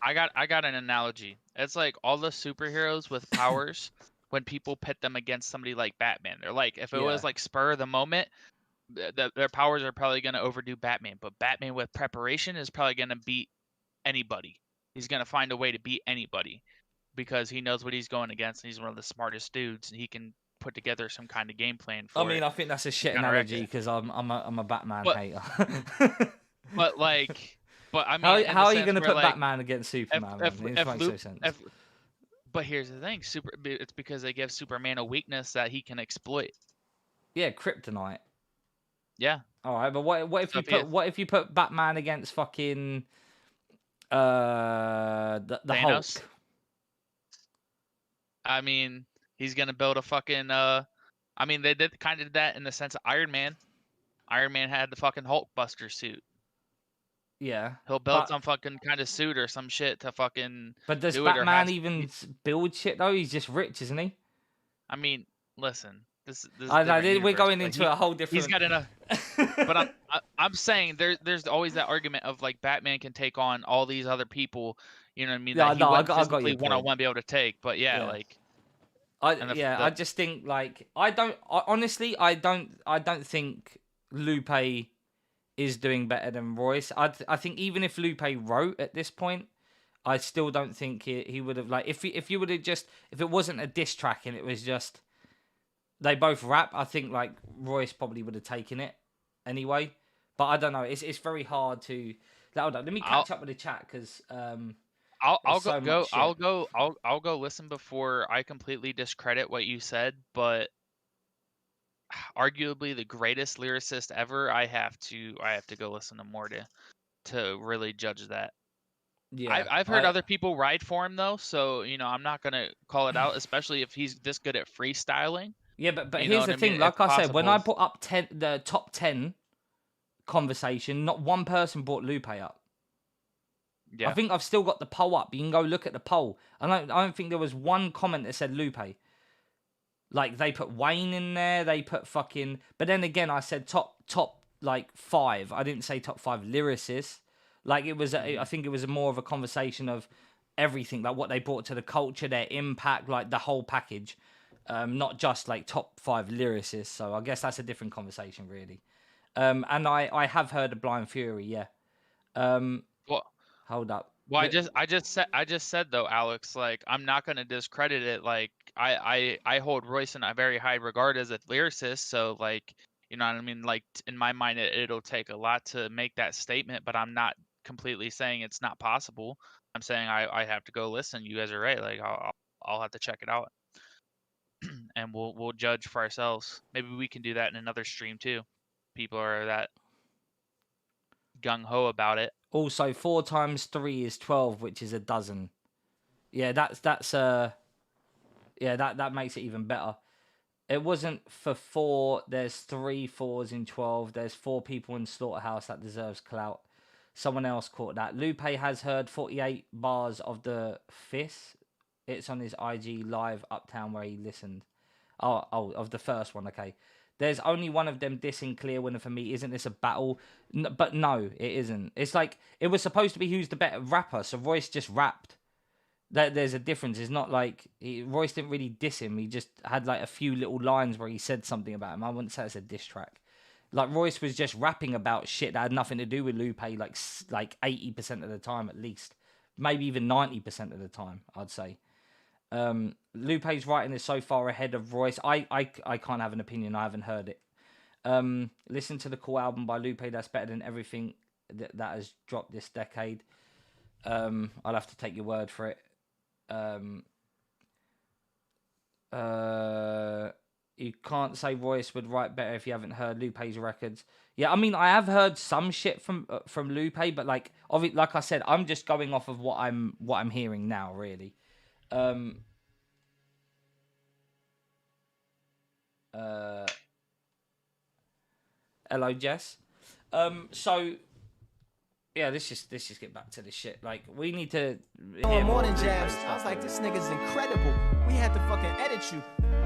I got an analogy. It's like all the superheroes with powers when people pit them against somebody like Batman. They're like, if it was like spur of the moment, their powers are probably going to overdo Batman. But Batman with preparation is probably going to beat anybody. He's going to find a way to beat anybody because he knows what he's going against. And he's one of the smartest dudes, and he can put together some kind of game plan for I mean, I think that's a shit analogy because I'm a Batman hater. But like, I mean, how are you going to put like, Batman against Superman? It makes no sense. But here's the thing, it's because they give Superman a weakness that he can exploit. Yeah, kryptonite. Yeah. All right, but what if you put Batman against fucking the Thanos? Hulk? I mean, he's gonna build a fucking I mean, they did kind of that in the sense of Iron Man. Iron Man had the fucking Hulk Buster suit. Yeah. He'll build some fucking kind of suit or some shit to fucking. But does do Batman even build shit though? He's just rich, isn't he? I mean, listen. This I know we're universe, going into a whole different. He's got enough. But I'm saying there's always that argument of like Batman can take on all these other people. You know what I mean? Yeah, that he no, I wouldn't got physically your one-on-one be able to take. But yeah. like. I just think like honestly I don't think Lupe is doing better than Royce. I think even if Lupe wrote at this point, I still don't think he would have like if you would have just if it wasn't a diss track and it was just they both rap, I think like Royce probably would have taken it anyway. But I don't know. It's very hard to. Hold on, let me catch up with the chat because I'll go listen before I completely discredit what you said, but arguably the greatest lyricist ever, I have to go listen to more to really judge that. Yeah, I've heard other people ride for him though, so you know I'm not gonna call it out, especially if he's this good at freestyling. Yeah, but here's the thing. Like I said, when I put up the top 10 conversation, not one person brought Lupe up. Yeah. I think I've still got the poll up. You can go look at the poll. I don't think there was one comment that said Lupe. Like they put Wayne in there. They put fucking. But then again, I said top like 5. I didn't say top 5 lyricists. Like it was. I think it was more of a conversation of everything, like what they brought to the culture, their impact, like the whole package. Not just like top 5 lyricists. So I guess that's a different conversation, really. And I have heard of Blind Fury, yeah. What? Hold up. Well, I just said though, Alex, like I'm not gonna discredit it. Like I hold Royce in a very high regard as a lyricist. So like, you know what I mean? Like in my mind, it'll take a lot to make that statement, but I'm not completely saying it's not possible. I'm saying I have to go listen. You guys are right. Like I'll have to check it out. And we'll judge for ourselves. Maybe we can do that in another stream too. People are that gung ho about it. Also, 4 times 3 is 12, which is a dozen. Yeah, that makes it even better. It wasn't for 4. There's 3 4s in 12. There's 4 people in Slaughterhouse that deserves clout. Someone else caught that. Lupe has heard 48 bars of the Fist. It's on his IG live Uptown where he listened. Oh, of the first one, okay. There's only one of them dissing Clear winner for me. Isn't this a battle? But no, it isn't. It's like, it was supposed to be who's the better rapper, so Royce just rapped. There's a difference. It's not like Royce didn't really diss him. He just had like a few little lines where he said something about him. I wouldn't say it's a diss track. Like Royce was just rapping about shit that had nothing to do with Lupe, like 80% of the time at least, maybe even 90% of the time, I'd say. Lupe's writing is so far ahead of Royce. I can't have an opinion. I haven't heard it. Listen to the Cool album by Lupe. That's better than everything that has dropped this decade. I'll have to take your word for it. You can't say Royce would write better if you haven't heard Lupe's records. Yeah, I mean, I have heard some shit from Lupe, but like I said, I'm just going off of what I'm hearing now, really. Hello, Jess. So yeah, let's just get back to this shit. Like, we need to hear More than of jabs. Lupe's I was stuff. like, this nigga's incredible. We had to fucking edit you.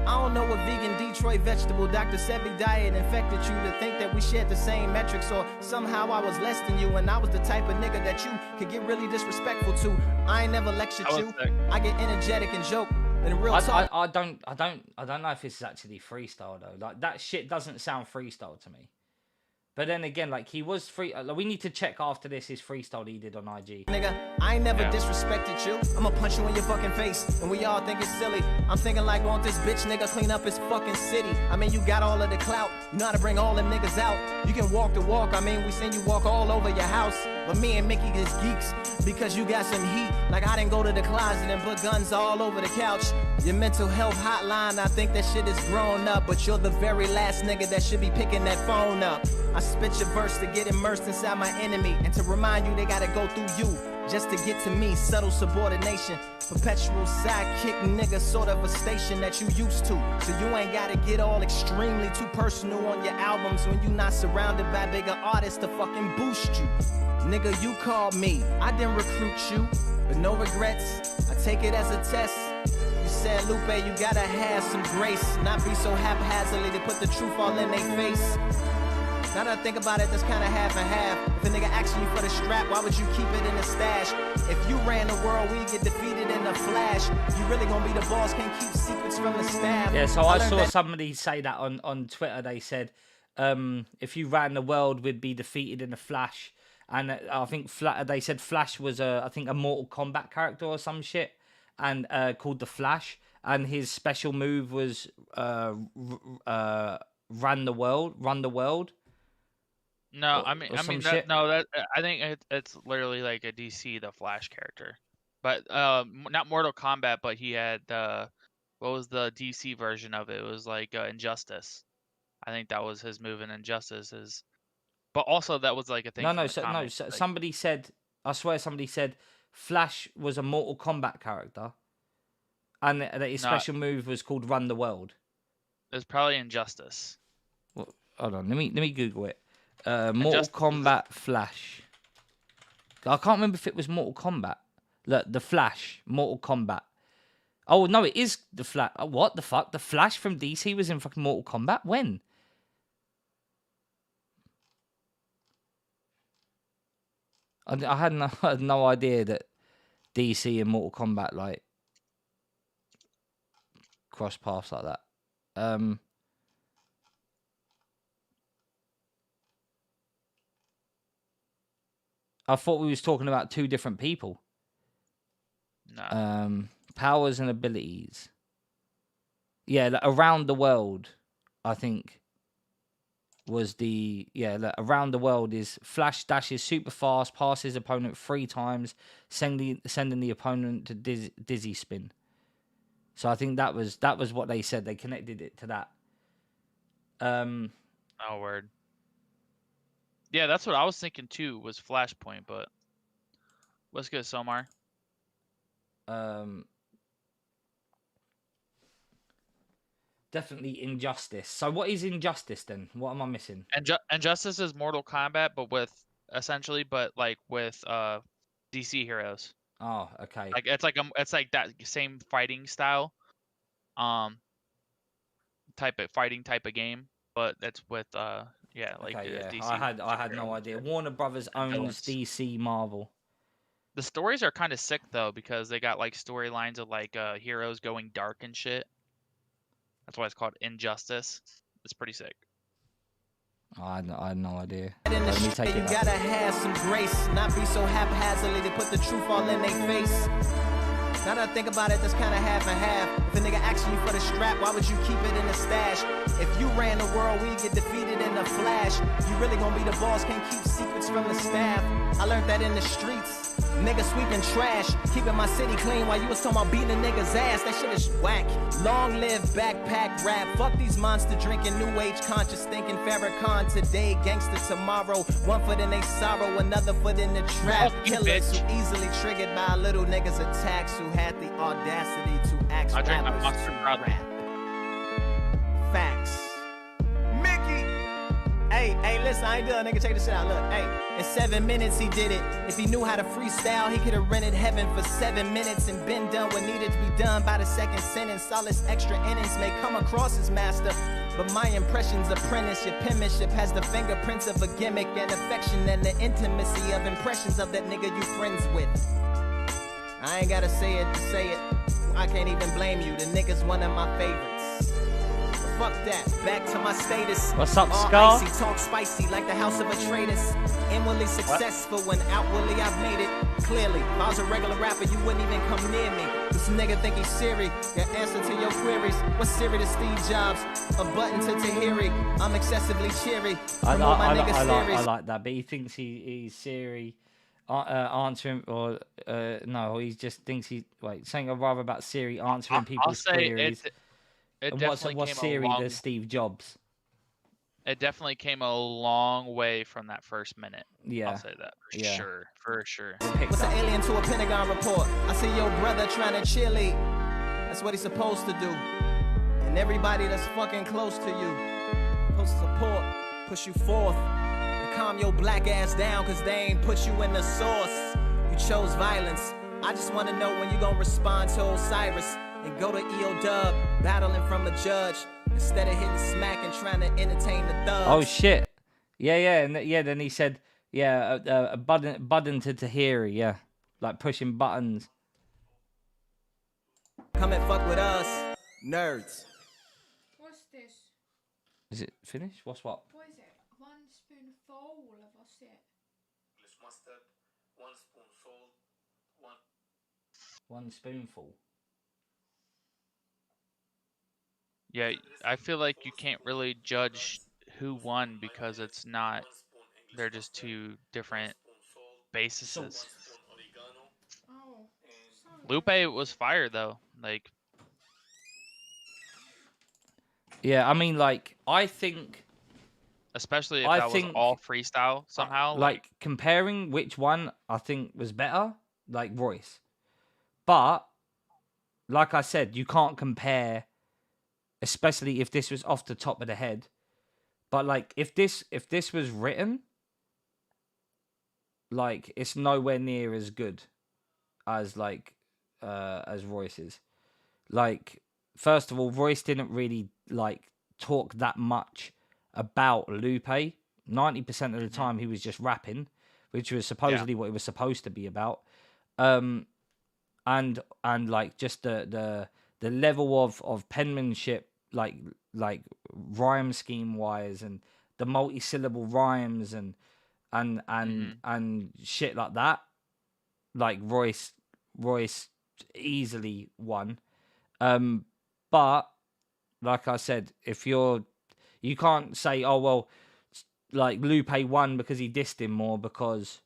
I don't know what vegan Detroit vegetable Dr. Sebi diet infected you to think that we shared the same metrics, or somehow I was less than you and I was the type of nigga that you could get really disrespectful to. I ain't never lectured I was you. sick. I get energetic and joke. And real I talk. don't know if this is actually freestyle though. Like, that shit doesn't sound freestyle to me. But then again, like, he was free. Like, we need to check after this his freestyle he did on IG. Nigga, I ain't never Yeah. disrespected you. I'ma punch you in your fucking face. And we all think it's silly. I'm thinking like, won't this bitch nigga clean up his fucking city? I mean, you got all of the clout. You know how to bring all them niggas out. You can walk the walk. I mean, we seen you walk all over your house. But me and Mickey is geeks because you got some heat. Like, I didn't go to the closet and put guns all over the couch. Your mental health hotline, I think that shit is grown up. But you're the very last nigga that should be picking that phone up. I spit your verse to get immersed inside my enemy, and to remind you they gotta go through you just to get to me. Subtle subordination, perpetual sidekick nigga, sort of a station that you used to. So you ain't gotta get all extremely too personal on your albums when you not surrounded by bigger artists to fucking boost you. Nigga, you called me, I didn't recruit you, but no regrets, I take it as a test. You said, Lupe, you gotta have some grace, not be so haphazardly to put the truth all in their face. Now that I think about it, that's kinda half and half. If a nigga asking you for the strap, why would you keep it in the stash? If you ran the world, we'd get defeated in a flash. You really gonna be the boss, can't keep secrets from the staff. Yeah, so I learned saw that- somebody say that on Twitter. They said, if you ran the world, we'd be defeated in a flash. And I think they said Flash was I think a Mortal Kombat character or some shit, and called the Flash. And his special move was run the world. No, Or- I mean, or some that, shit. no, that I think it's literally like a DC the Flash character, but not Mortal Kombat, but he had what was the DC version of it? It was like Injustice. I think that was his move in Injustice. But also that was like a thing. No, from the comics, like- somebody said. I swear, somebody said Flash was a Mortal Kombat character, and that his No. special move was called Run the World. It was probably Injustice. Well, hold on, let me Google it. Mortal Injustice is- Kombat Flash. I can't remember if it was Mortal Kombat. Look, the Flash, Mortal Kombat. Oh no, it is the Flash. What the fuck? The Flash from DC was in fucking Mortal Kombat. When? I had no, I had no idea that DC and Mortal Kombat like cross paths like that. I thought we was talking about two different people. No. Powers and abilities. Yeah, like, around the world, I think was the around the world is Flash dashes super fast, passes opponent 3 times, sending the opponent to dizzy spin. So I think that was what they said. They connected it to that. Oh, word. Yeah, that's what I was thinking too, was Flashpoint, but what's good, Somar? definitely Injustice. So what is Injustice then? What am I missing? And Injustice is Mortal Kombat, but with DC heroes. Oh, okay. Like it's like that same fighting style, type of game, but it's with Okay, yeah. DC. I had no idea. Warner Brothers owns villains. DC Marvel. The stories are kind of sick though because they got like storylines of like heroes going dark and shit. That's why it's called Injustice. It's pretty sick. I had no idea. In the Let me shit, take you it gotta back. have some grace, not be so haphazardly to put the truth all in their face. Now that I think about it, that's kinda half and half. If a nigga asking you for the strap, why would you keep it in the stash? If you ran the world, we'd get defeated in a flash. You really gonna be the boss, can't keep secrets from the staff. I learned that in the streets. Nigga sweeping trash, keeping my city clean while you was talking about beating a nigga's ass. That shit is whack. Long live backpack rap. Fuck these monster drinking, new age conscious thinking. Farrakhan today, gangster tomorrow. One foot in they sorrow, another foot in the trap. Fuck you, Killers bitch. who easily triggered by little niggas' attacks who had the audacity to ask I drink my rappers Monster to proudly. rap. Facts. Mickey! Hey, listen, I ain't done, nigga. Check this shit out. Look, hey, in 7 minutes he did it. If he knew how to freestyle, he could have rented heaven for 7 minutes and been done what needed to be done by the second sentence. All his extra innings may come across as master, but my impression's apprentice. Your penmanship has the fingerprints of a gimmick and affection and the intimacy of impressions of that nigga you friends with. I ain't gotta say it to say it. I can't even blame you. The nigga's one of my favorites. Fuck that. Back to my status. What's up, All Scar? icy, talk spicy like the house of a traitoress. Inwardly successful when outwardly I've made it. Clearly, if I was a regular rapper, you wouldn't even come near me. This nigga think he's Siri. Your answer to your queries. What's Siri to Steve Jobs? A button to Tahiri. I'm excessively cheery. I Promote my nigga like series. that, but he thinks he's Siri answering, or no, he just thinks saying rather about Siri answering I'll people's say queries. it And definitely what's came Siri a long. to Steve Jobs? It definitely came a long way from that first minute. Yeah, I'll say that for yeah. sure, for sure. Picked What's up. an alien to a Pentagon report? I see your brother trying to cheerlead. That's what he's supposed to do. And everybody that's fucking close to you, supposed to support, push you forth, and calm your black ass down, cause they ain't put you in the source. You chose violence. I just wanna know when you gonna respond to Osiris and go to EO Dub, battling from a judge, instead of hitting smack and trying to entertain the thugs. Oh shit! Yeah. Then he said, a button to Tahiri. Yeah, like pushing buttons. Come and fuck with us, nerds. What's this? Is it finished? What's what? What is it? 1 spoonful of what's it? English mustard, 1 spoon salt, 1 spoonful. Yeah, I feel like you can't really judge who won because it's not. They're just two different bases. Oh, sorry. Lupe was fire though. Like, Yeah, I mean, like, I think especially if I that was think- all freestyle somehow. like comparing which one I think was better, like Royce. But like I said, you can't compare, especially if this was off the top of the head. But like if this was written, like it's nowhere near as good as as Royce's. Like, first of all, Royce didn't really like talk that much about Lupe. 90% of the time he was just rapping, which was supposedly what it was supposed to be about. And like just the level of penmanship, like rhyme scheme wise, and the multi-syllable rhymes and shit like that. Like Royce easily won. But like I said, if you can't say, oh well, like Lupe won because he dissed him more because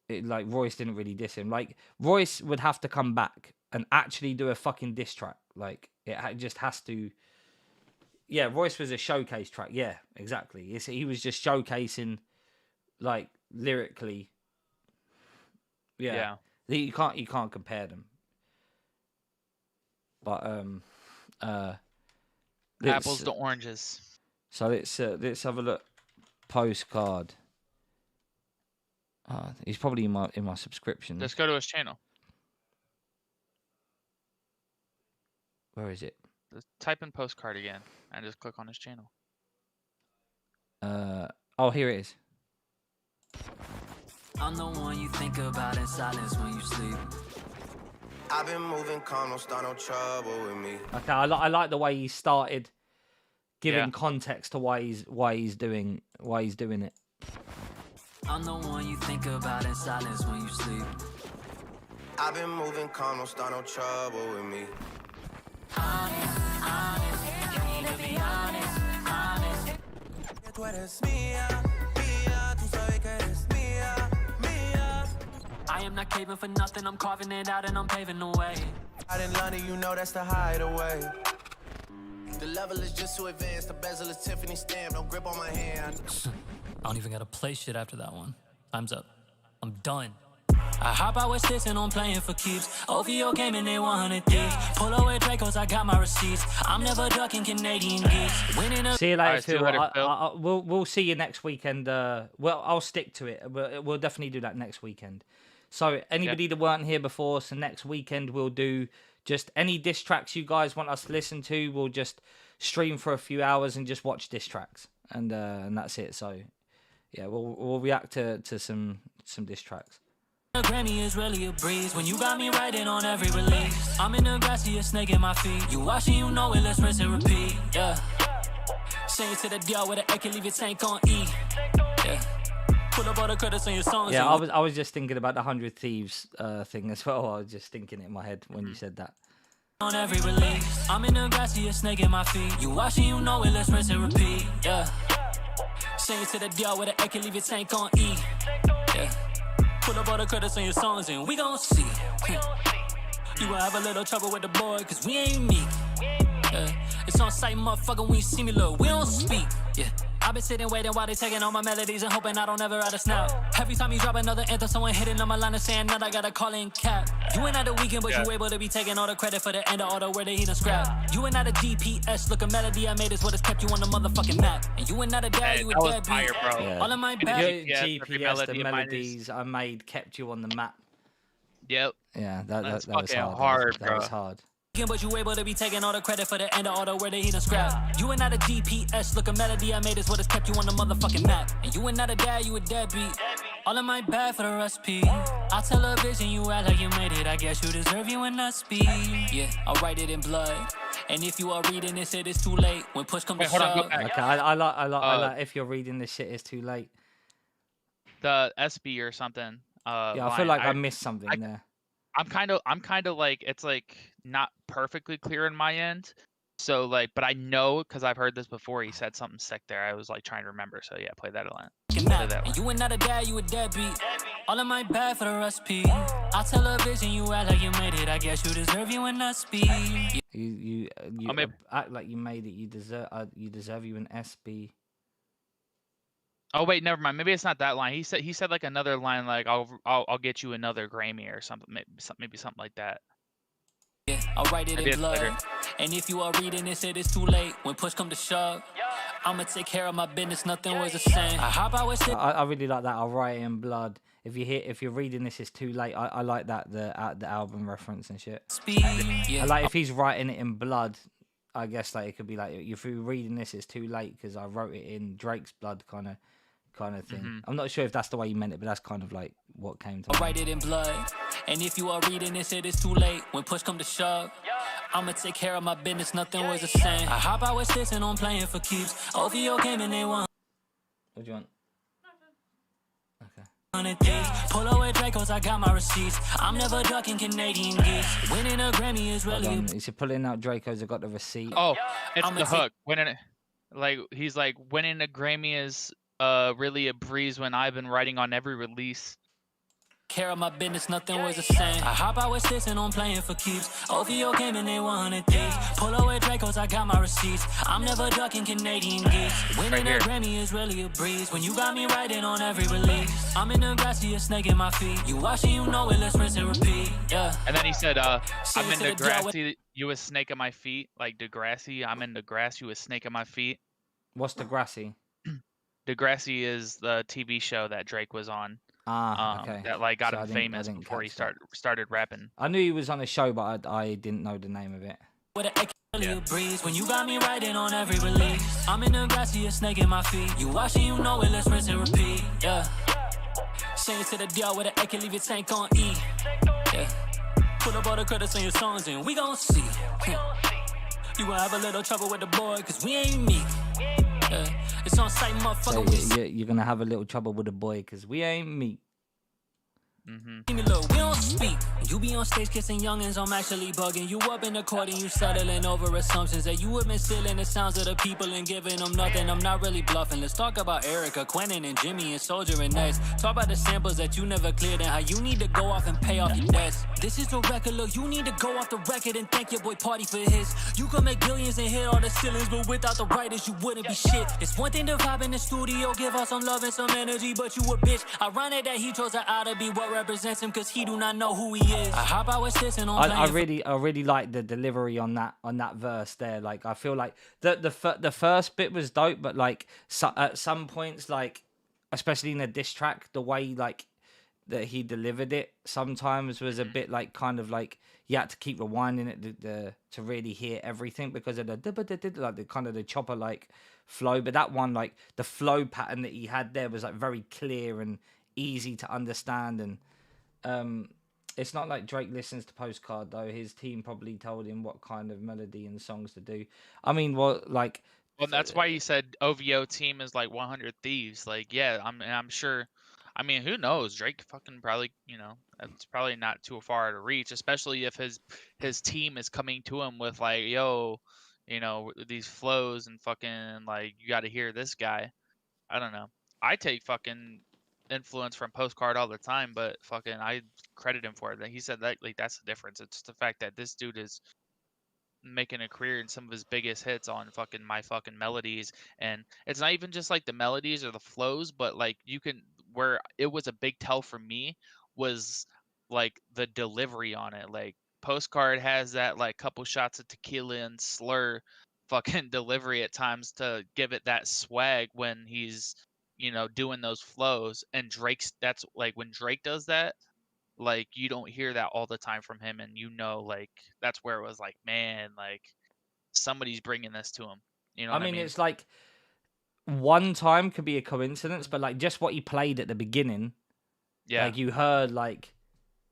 like Royce didn't really diss him. Like Royce would have to come back and actually do a fucking diss track. Like it just has to. Yeah, Royce was a showcase track. Yeah, exactly. He was just showcasing, like, lyrically. Yeah. You can't compare them. But Apples to oranges. So let's have a look. Postcard. He's probably in my subscription. Just go to his channel. Where is it? Just type in postcard again and just click on his channel. Oh, here it is. I'm the one you think about in silence when you sleep. I've been moving calm, don't start no trouble with me. Okay, I like the way he started giving context to why he's doing it. I'm the one you think about in silence when you sleep. I've been moving calm, don't start no trouble with me. Honest, you need to be honest. Tú eres mía, mía, tú sabes que eres mía, mía. I am not caving for nothing, I'm carving it out and I'm paving the way. Out in London, you know that's the hideaway. The level is just too advanced, the bezel is Tiffany stamp, don't grip on my hand. I don't even gotta play shit after that one. Time's up. I'm done. I hop out with sticks and I'm playing for keeps. OVO game and they 100 thieves. Pull away Dracos, I got my receipts. I'm never ducking Canadian geese. Winning a... See you later, Alright, see you Phil. later, Phil. We'll see you next weekend. Well, I'll stick to it. We'll definitely do that next weekend. So anybody that weren't here before, so next weekend we'll do just any diss tracks you guys want us to listen to. We'll just stream for a few hours and just watch diss tracks, and that's it. So yeah, we'll react to some diss tracks. A Grammy is really a breeze when you got me writing on every release. I'm in the grass, see a snake in my feet. You watching, you know it, let's rinse and repeat. Yeah. Sing it to the DR with an A can leave your tank on E. Yeah. Pull up all the credits on your songs. Yeah, I was just thinking about the 100 Thieves thing as well. I was just thinking it in my head when you said that. On every release, I'm in the grass, see a snake in my feet. You watching, you know it, let's rinse and repeat. Yeah. Sing it to the DR with an A can leave your tank on E. Yeah. Pull up all the credits on your songs and we gon' see. You gon' have a little trouble with the boy, cause we ain't me. It's on sight, motherfucker, when you see me, look, we don't speak. Yeah. I've been sitting waiting while they taking all my melodies and hoping I don't ever out of snap. Every time you drop another anthem, someone hitting on my line and saying that I gotta call in cap. You ain't at the weekend, but you able to be taking all the credit for the end of all the word that he done scrap. You ain't at a GPS, look, a melody I made is what has kept you on the motherfucking map. And you ain't at a dad, you a deadbeat. Yeah. All of my bad. GPS, the melodies I made kept you on the map. Yep. Yeah, that was fucking hard. That bro. was hard. But you able to be taking all the credit for the end of all the word that he done scrap. You ain't not a GPS, look, a melody I made is what has kept you on the motherfucking map. And you ain't not a dad, you a deadbeat. All of my bad for the recipe. I tell a vision, you act like you made it. I guess you deserve you and not speed. Yeah, I'll write it in blood. And if you are reading this, it is too late. When push comes to shove. Okay, I like if you're reading this shit, it's too late. The SB or something. Yeah, I feel like I missed something there. I'm kind of like, it's like not perfectly clear in my end. So like, but I know because I've heard this before. He said something sick there. I was like trying to remember. So yeah, play that line. And you ain't not a dad, you a deadbeat. All of my bad for the recipe. I tell a vision, you act like you made it. I guess you deserve you and not speed. You act like you made it. You deserve you an SB. Oh wait, never mind. Maybe it's not that line. He said like another line, like I'll get you another Grammy or something. Maybe something like that. Yeah, I'll write it in blood. And if you are reading this, it is too late. When push come to shove, I'ma take care of my business. Nothing was the same. I hop out with I really like that. I'll write it in blood. If you're reading this, it's too late. I like that the album reference and shit. Yeah. I like if he's writing it in blood. I guess like it could be like if you're reading this, it's too late because I wrote it in Drake's blood kind of thing. I'm not sure if that's the way you meant it, but that's kind of like what came to I'll write it in blood. And if you are reading this, it is too late. When push come to shove, I'ma take care of my business. Nothing was the same. I hop out with sticks and I'm playing for keeps. OVO came and they won. What do you want? Pull away Dracos, I got my receipts. I'm never ducking Canadian geese. Winning a Grammy is really. He's pulling out Dracos. I got the receipt. Oh, it's the hook. Winning, like he's like winning a Grammy is really a breeze when I've been writing on every release. Care of my business, nothing was the same. I hop out with sticks and I'm playing for keeps. OVO came and they 100 thieves. Pull away Dracos, I got my receipts. I'm never ducking Canadian geese. Winning a Grammy is really a breeze when you got me writing on every release. I'm in the grass, see a snake in my feet. You watching, you know it, let's rinse and repeat. Yeah. And then he said, I'm in the grass, You a snake at my feet, like Degrassi. I'm in the grass. You a snake at my feet. What's Degrassi? Degrassi is the TV show that Drake was on. Ah, okay. That like got So him I famous didn't before he catch that. started rapping. I knew he was on a show, but I didn't know the name of it. Yeah. Breeze when you got me riding on every release. I'm in the grassy, a snake in my feet. You watching, you know it, let's rinse and repeat. Yeah. Sing it to the deal with an A can leave your tank on E. Yeah. Put up all the credits on your songs and we gon' see. You gon' have a little trouble with the boy, cause we ain't meek. Yeah. It's on site, motherfucker. So you're gonna have a little trouble with the boy, cause we ain't meat. Give me look, we don't speak. You be on stage kissing youngins, I'm actually bugging. You up in the court and you settling over assumptions that you have been stealing the sounds of the people and giving them nothing. I'm not really bluffing. Let's talk about Erica, Quentin, and Jimmy, and Soldier and Ness. Talk about the samples that you never cleared and how you need to go off and pay off your debts. This is the record, look, you need to go off the record and thank your boy Party for his. You can make billions and hit all the ceilings, but without the writers, you wouldn't be shit. It's one thing to vibe in the studio, give us some love and some energy, but you a bitch. Ironic that he chose her out to be what represents him, cause he do not know who he is. I hop out with this and I really like the delivery on that verse there. Like I feel like the first bit was dope, but like at some points, like especially in a diss track, the way like that he delivered it sometimes was a bit like kind of like you had to keep rewinding it to really hear everything because of the like the kind of the chopper like flow. But that one, like the flow pattern that he had there was like very clear and easy to understand. And it's not like Drake listens to Postcard though. His team probably told him what kind of melody and songs to do. I mean, well, that's why he said OVO team is like 100 Thieves. Like, yeah, I'm sure. I mean, who knows? Drake fucking probably, it's probably not too far to reach, especially if his team is coming to him with like, yo, these flows and fucking like you got to hear this guy. I don't know. I take fucking influence from Postcard all the time, but fucking I credit him for it. He said that like that's the difference. It's the fact that this dude is making a career in some of his biggest hits on fucking my fucking melodies, and it's not even just like the melodies or the flows, but like where it was a big tell for me was like the delivery on it. Like Postcard has that like couple shots of tequila and slur fucking delivery at times to give it that swag when he's doing those flows. And that's like when Drake does that, like you don't hear that all the time from him, and like that's where it was like, man, like somebody's bringing this to him. I mean, it's like one time could be a coincidence, but like just what he played at the beginning, like you heard like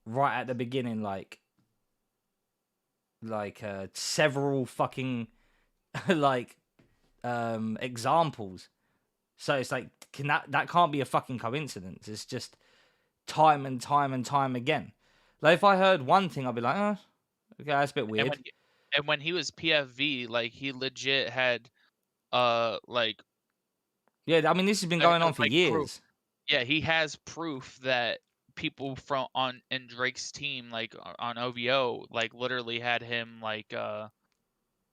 right at the beginning, like several fucking like examples. So it's like that can't be a fucking coincidence. It's just time and time and time again. Like if I heard one thing, I'd be like, oh, okay, that's a bit weird. And when he was PFV, like he legit had like, yeah, I mean this has been going on for years. Proof. Yeah, he has proof that people in Drake's team, like on OVO, like literally had him like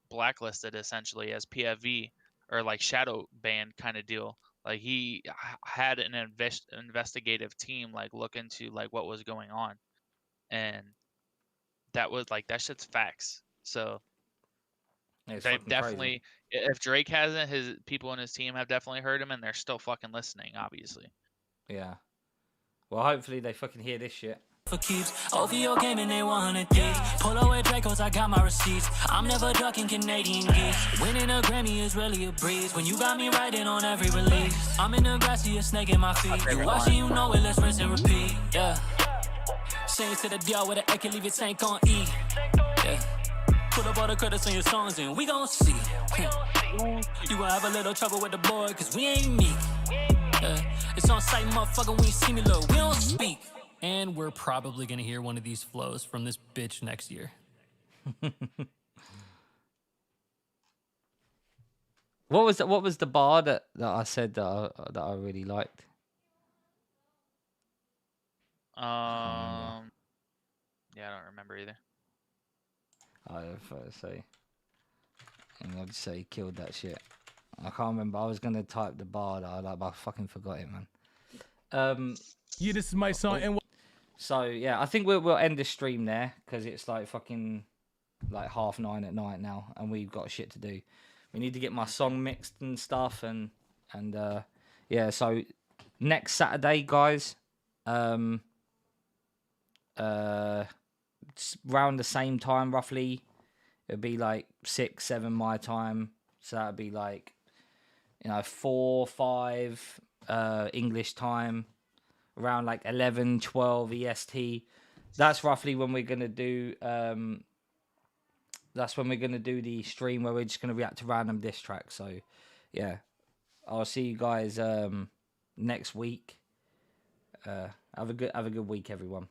blacklisted essentially as PFV or like shadow banned kind of deal. Like he had an investigative team like look into like what was going on, and that was like that shit's facts. So they definitely, if Drake hasn't, his people in his team have definitely heard him, and they're still fucking listening, obviously. Yeah. Well, hopefully they fucking hear this shit. For keeps OVO game and they 100 thieves. Pull away Dracos, I got my receipts. I'm never ducking Canadian geese. Winning a Grammy is really a breeze. When you got me riding on every release. I'm in the grassy, a snake in my feet. You watching, you know it, let's rinse and repeat. Yeah. Sing it to the deal with an A can leave your tank on E. Yeah. Put up all the credits on your songs and we gon' see. You gon' have a little trouble with the boy, cause we ain't meek. Yeah. It's on site, motherfucker, when you see me, look, we don't speak. And we're probably gonna hear one of these flows from this bitch next year. What was the bar that I said that I really liked? Yeah, I don't remember either. I'd say, and I'd say he killed that shit. I can't remember. I was gonna type the bar that but I fucking forgot it, man. Yeah, this is my song. And so yeah, I think we'll end the stream there because it's like fucking like 9:30 at night now, and we've got shit to do. We need to get my song mixed and stuff, and yeah. So next Saturday, guys, around the same time roughly. It'd be like 6, 7 my time, so that'd be like 4, 5 English time, around like 11, 12 EST. That's roughly when we're gonna do. That's when we're gonna do the stream where we're just gonna react to random diss tracks. So, yeah, I'll see you guys next week. Have a good week, everyone.